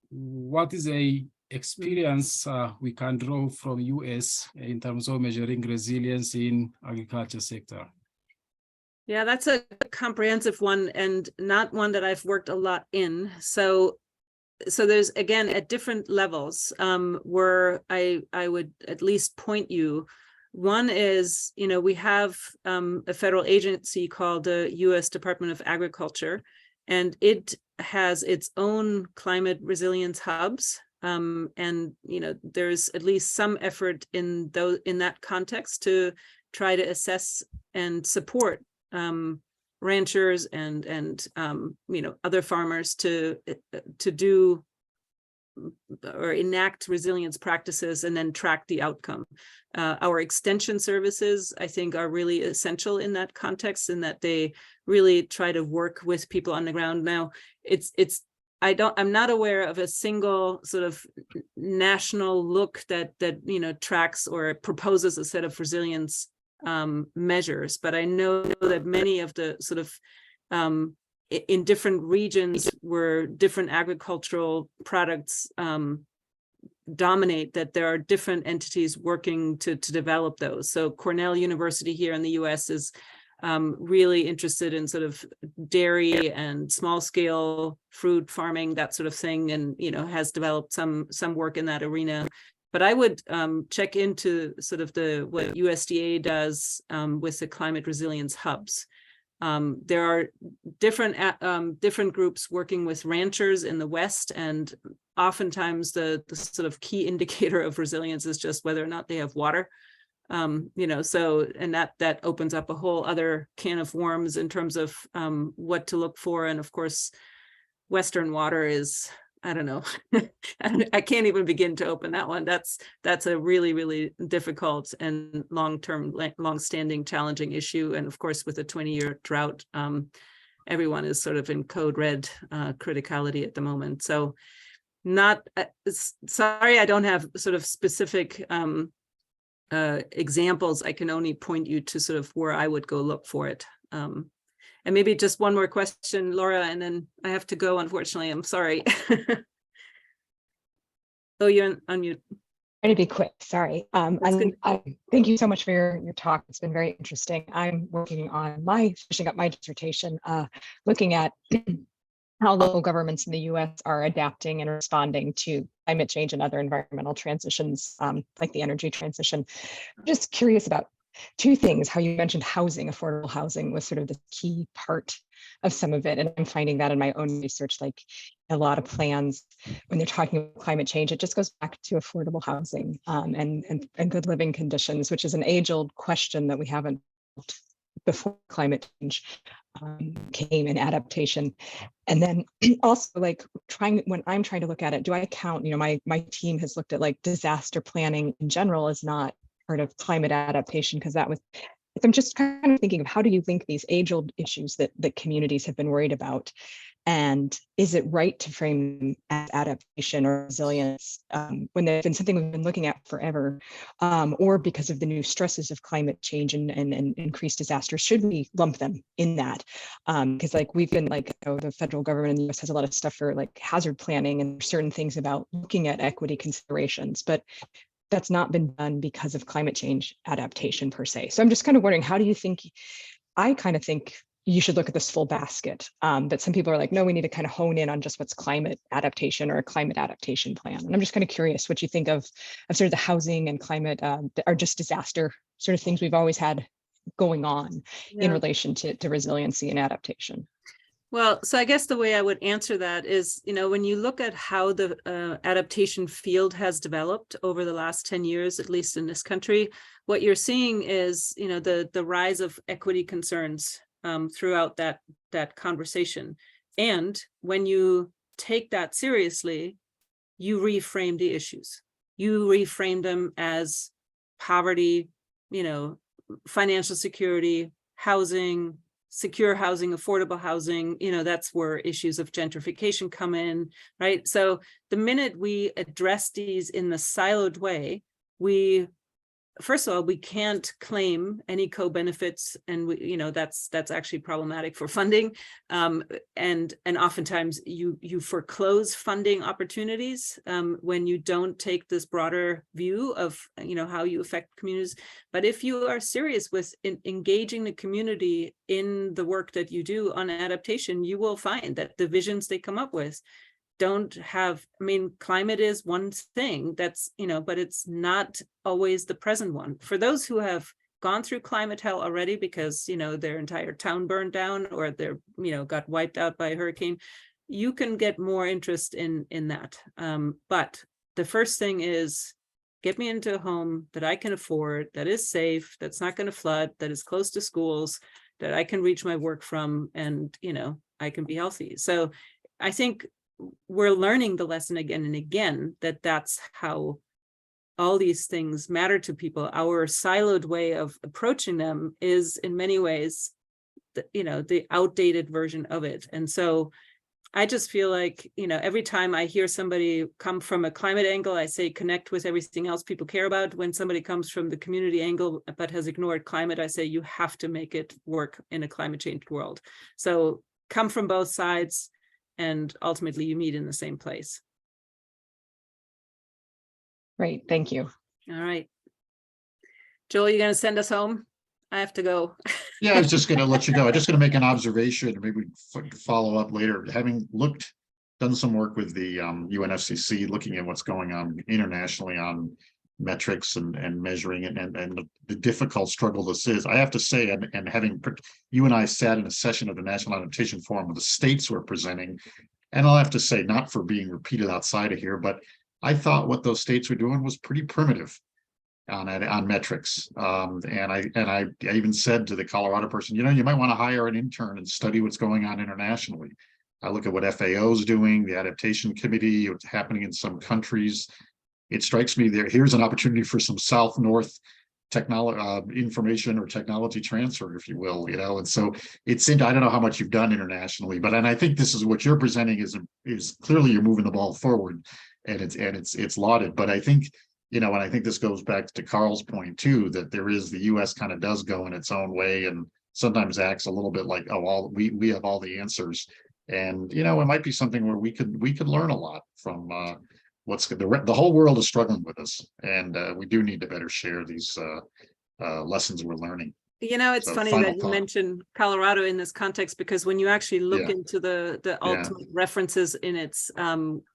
what is a experience we can draw from US in terms of measuring resilience in agriculture sector? Yeah, that's a comprehensive one and not one that I've worked a lot in. So there's, again, at different levels where I would at least point you. One is, we have a federal agency called the U.S. Department of Agriculture, and it has its own climate resilience hubs. And, there's at least some effort in that context to try to assess and support ranchers and other farmers to do or enact resilience practices and then track the outcome. Our extension services, I think, are really essential in that context, in that they really try to work with people on the ground. Now, I'm not aware of a single sort of national look that tracks or proposes a set of resilience measures, but I know that many of the sort of in different regions where different agricultural products dominate, that there are different entities working to develop those. So Cornell University here in the US is really interested in sort of dairy and small scale fruit farming, that sort of thing, and has developed some work in that arena. But I would check into sort of what USDA does with the climate resilience hubs. There are different groups working with ranchers in the West, and oftentimes the sort of key indicator of resilience is just whether or not they have water. So, and that opens up a whole other can of worms in terms of what to look for. And of course, Western water is, I don't know, I can't even begin to open that one. That's a really, really difficult and long-standing challenging issue. And of course, with a 20-year drought, everyone is sort of in code red criticality at the moment. So sorry, I don't have sort of specific examples. I can only point you to sort of where I would go look for it. And maybe just one more question, Laura, and then I have to go, unfortunately. I'm sorry. Oh, you're on mute. Trying to be quick, sorry. I thank you so much for your talk. It's been very interesting. I'm working on finishing up my dissertation, looking at how local governments in the US are adapting and responding to climate change and other environmental transitions, like the energy transition. I'm just curious about two things: how you mentioned housing, affordable housing was sort of the key part of some of it. And I'm finding that in my own research, like a lot of plans, when they're talking about climate change, it just goes back to affordable housing and good living conditions, which is an age-old question that we haven't before climate change came in adaptation. And then also, like, when I'm trying to look at it, do I count, my team has looked at like disaster planning in general as not part of climate adaptation, because I'm just kind of thinking of how do you link these age-old issues that communities have been worried about, and is it right to frame them as adaptation or resilience when they've been something we've been looking at forever, or because of the new stresses of climate change and increased disasters, should we lump them in that? Because like we've been like, the federal government in the US has a lot of stuff for like hazard planning and certain things about looking at equity considerations, but that's not been done because of climate change adaptation per se. So I'm just kind of wondering, how do you think, I kind of think you should look at this full basket, but some people are like, no, we need to kind of hone in on just what's climate adaptation or a climate adaptation plan. And I'm just kind of curious what you think of sort of the housing and climate or just disaster sort of things we've always had going on in relation to resiliency and adaptation. Well, so I guess the way I would answer that is, when you look at how the adaptation field has developed over the last 10 years, at least in this country, what you're seeing is, the rise of equity concerns throughout that conversation. And when you take that seriously, you reframe the issues. You reframe them as poverty, you know, financial security, housing, secure housing, affordable housing, you know, that's where issues of gentrification come in, right? So the minute we address these in the siloed way, first of all, we can't claim any co-benefits, and we, you know, that's actually problematic for funding. And oftentimes you foreclose funding opportunities when you don't take this broader view of, you know, how you affect communities. But if you are serious with engaging the community in the work that you do on adaptation, you will find that the visions they come up with don't have, I mean, climate is one thing that's, you know, but it's not always the present one. For those who have gone through climate hell already because, you know, their entire town burned down or they're, you know, got wiped out by a hurricane, you can get more interest in that. But the first thing is get me into a home that I can afford, that is safe, that's not going to flood, that is close to schools, that I can reach my work from, and, you know, I can be healthy. So I think we're learning the lesson again and again that that's how all these things matter to people. Our siloed way of approaching them is in many ways, you know, the outdated version of it. And so I just feel like, you know, every time I hear somebody come from a climate angle, I say connect with everything else people care about. When somebody comes from the community angle but has ignored climate, I say you have to make it work in a climate change world. So come from both sides, and ultimately you meet in the same place. Great, thank you. All right. Joel, you gonna send us home? I have to go. Yeah, I was just gonna let you go. I'm just gonna make an observation, maybe we follow up later. Having done some work with the UNFCCC, looking at what's going on internationally on metrics and measuring it, and the difficult struggle this is. I have to say, and having you and I sat in a session of the National Adaptation Forum where the states were presenting, and I'll have to say, not for being repeated outside of here, but I thought what those states were doing was pretty primitive on metrics. And I even said to the Colorado person, you know, you might want to hire an intern and study what's going on internationally. I look at what FAO is doing, the Adaptation Committee, what's happening in some countries. It strikes me here's an opportunity for some South-North technology information or technology transfer, if you will, you know. And so it's, I don't know how much you've done internationally, but, and I think this is what you're presenting is clearly you're moving the ball forward, and it's lauded. But I think, you know, and I think this goes back to Carl's point too, that there is, the US kind of does go in its own way and sometimes acts a little bit like, oh, we have all the answers. And, you know, it might be something where we could learn a lot from what's the whole world is struggling with us, and we do need to better share these lessons we're learning. You know, it's So, funny final that you thought. mentioned Colorado in this context, because when you actually look Yeah. into the ultimate references in its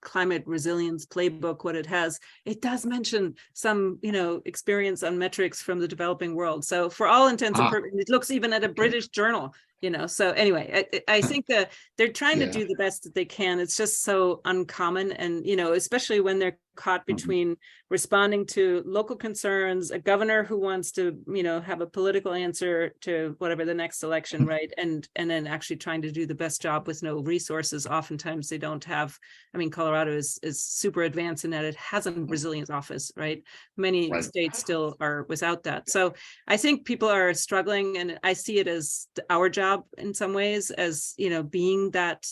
climate resilience playbook, what it has, it does mention some, you know, experience on metrics from the developing world. So for all intents and purposes, it looks even at a British journal, you know. So anyway, I think that they're trying to do the best that they can. It's just so uncommon, and, you know, especially when they're caught between responding to local concerns, a governor who wants to, you know, have a political answer to whatever the next election, right? And then actually trying to do the best job with no resources. Oftentimes they don't have, I mean, Colorado is super advanced in that it has a resilience office, right? Many states still are without that. So I think people are struggling, and I see it as our job in some ways, as, you know, being that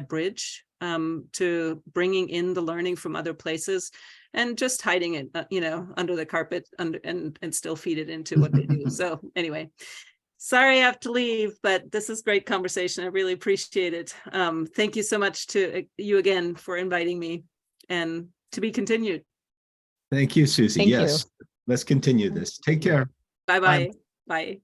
bridge to bringing in the learning from other places and just hiding it, you know, under the carpet and still feed it into what they do. So anyway, sorry I have to leave, but this is great conversation. I really appreciate it. Thank you so much to you again for inviting me, and to be continued. Thank you, Susie. Thank yes, let's continue this. Take care. Bye-bye. Bye.